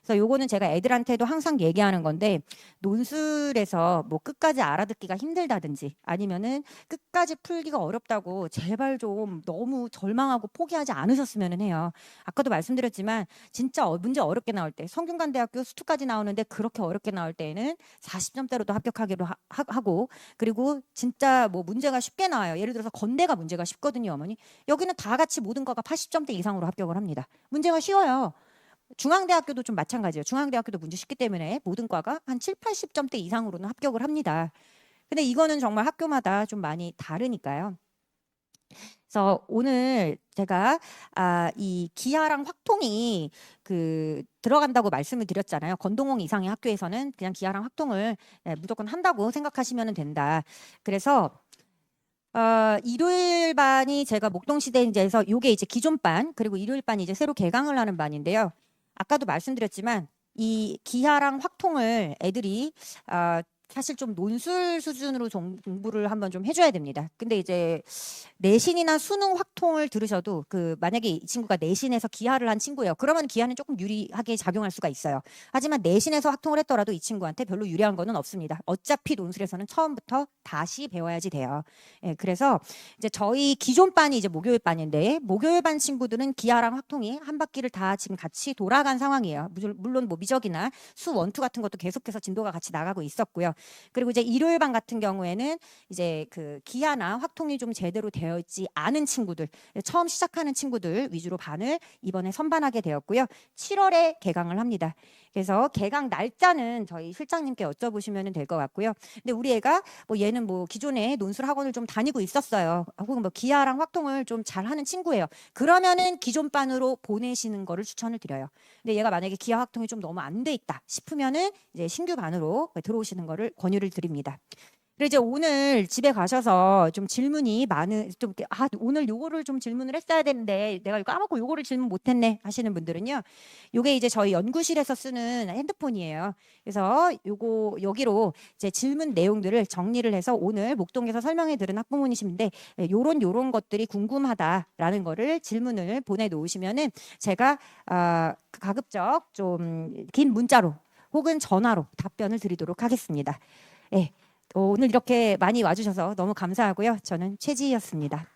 그래서 요거는 제가 애들한테도 항상 얘기하는 건데, 논술에서 뭐 끝까지 알아듣기가 힘들다든지 아니면은 끝까지 풀기가 어렵다고 제발 좀 너무 절망하고 포기하지 않으셨으면 해요. 아까도 말씀드렸지만 진짜 문제 어렵게 나올 때, 성균관대학교 수투까지 나오는데 그렇게 어렵게 나올 때에는 40점대로도 합격하기로 하고, 그리고 진짜 뭐 문제가 쉽게 나와요. 예를 들어서 건대가 문제가 쉽거든요, 어머니. 여기는 다 같이 모든 거가 80점대 이상으로 합격을 합니다. 문제가 쉬워요. 중앙대학교도 좀 마찬가지예요. 중앙대학교도 문제 쉽기 때문에 모든 과가 한 7, 80점대 이상으로는 합격을 합니다. 근데 이거는 정말 학교마다 좀 많이 다르니까요. 그래서 오늘 제가 이 기하랑 확통이 들어간다고 말씀을 드렸잖아요. 건동홍 이상의 학교에서는 그냥 기하랑 확통을 무조건 한다고 생각하시면 된다. 그래서 일요일 반이 제가 목동시대에서 요게 이제 기존 반, 그리고 일요일 반이 이제 새로 개강을 하는 반인데요. 아까도 말씀드렸지만 이 기하랑 확통을 애들이 사실 좀 논술 수준으로 공부를 한번 좀 해줘야 됩니다. 근데 이제 내신이나 수능 확통을 들으셔도 만약에 이 친구가 내신에서 기하를 한 친구예요. 그러면 기하는 조금 유리하게 작용할 수가 있어요. 하지만 내신에서 확통을 했더라도 이 친구한테 별로 유리한 거는 없습니다. 어차피 논술에서는 처음부터 다시 배워야지 돼요. 예, 그래서 이제 저희 기존 반이 이제 목요일 반인데, 목요일 반 친구들은 기하랑 확통이 한 바퀴를 다 지금 같이 돌아간 상황이에요. 물론 뭐 미적이나 수 원투 같은 것도 계속해서 진도가 같이 나가고 있었고요. 그리고 이제 일요일 반 같은 경우에는 이제 기하나 확통이 좀 제대로 되어 있지 않은 친구들, 처음 시작하는 친구들 위주로 반을 이번에 선반하게 되었고요. 7월에 개강을 합니다. 그래서 개강 날짜는 저희 실장님께 여쭤보시면 될 것 같고요. 근데 우리 애가 뭐 얘는 뭐 기존에 논술 학원을 좀 다니고 있었어요. 혹은 뭐 기하랑 확통을 좀 잘하는 친구예요. 그러면은 기존 반으로 보내시는 거를 추천을 드려요. 근데 얘가 만약에 기하 확통이 좀 너무 안 돼 있다 싶으면은 이제 신규 반으로 들어오시는 거를 권유를 드립니다. 그리고 이제 오늘 집에 가셔서 좀 질문이 오늘 요거를 좀 질문을 했어야 되는데 내가 이거 까먹고 요거를 질문 못했네 하시는 분들은요. 요게 이제 저희 연구실에서 쓰는 핸드폰이에요. 그래서 여기로 이제 질문 내용들을 정리를 해서 오늘 목동에서 설명해 들은 학부모님이신데 요런 것들이 궁금하다라는 거를 질문을 보내놓으시면은 제가 가급적 좀 긴 문자로 혹은 전화로 답변을 드리도록 하겠습니다. 네. 오늘 이렇게 많이 와주셔서 너무 감사하고요. 저는 최지희였습니다.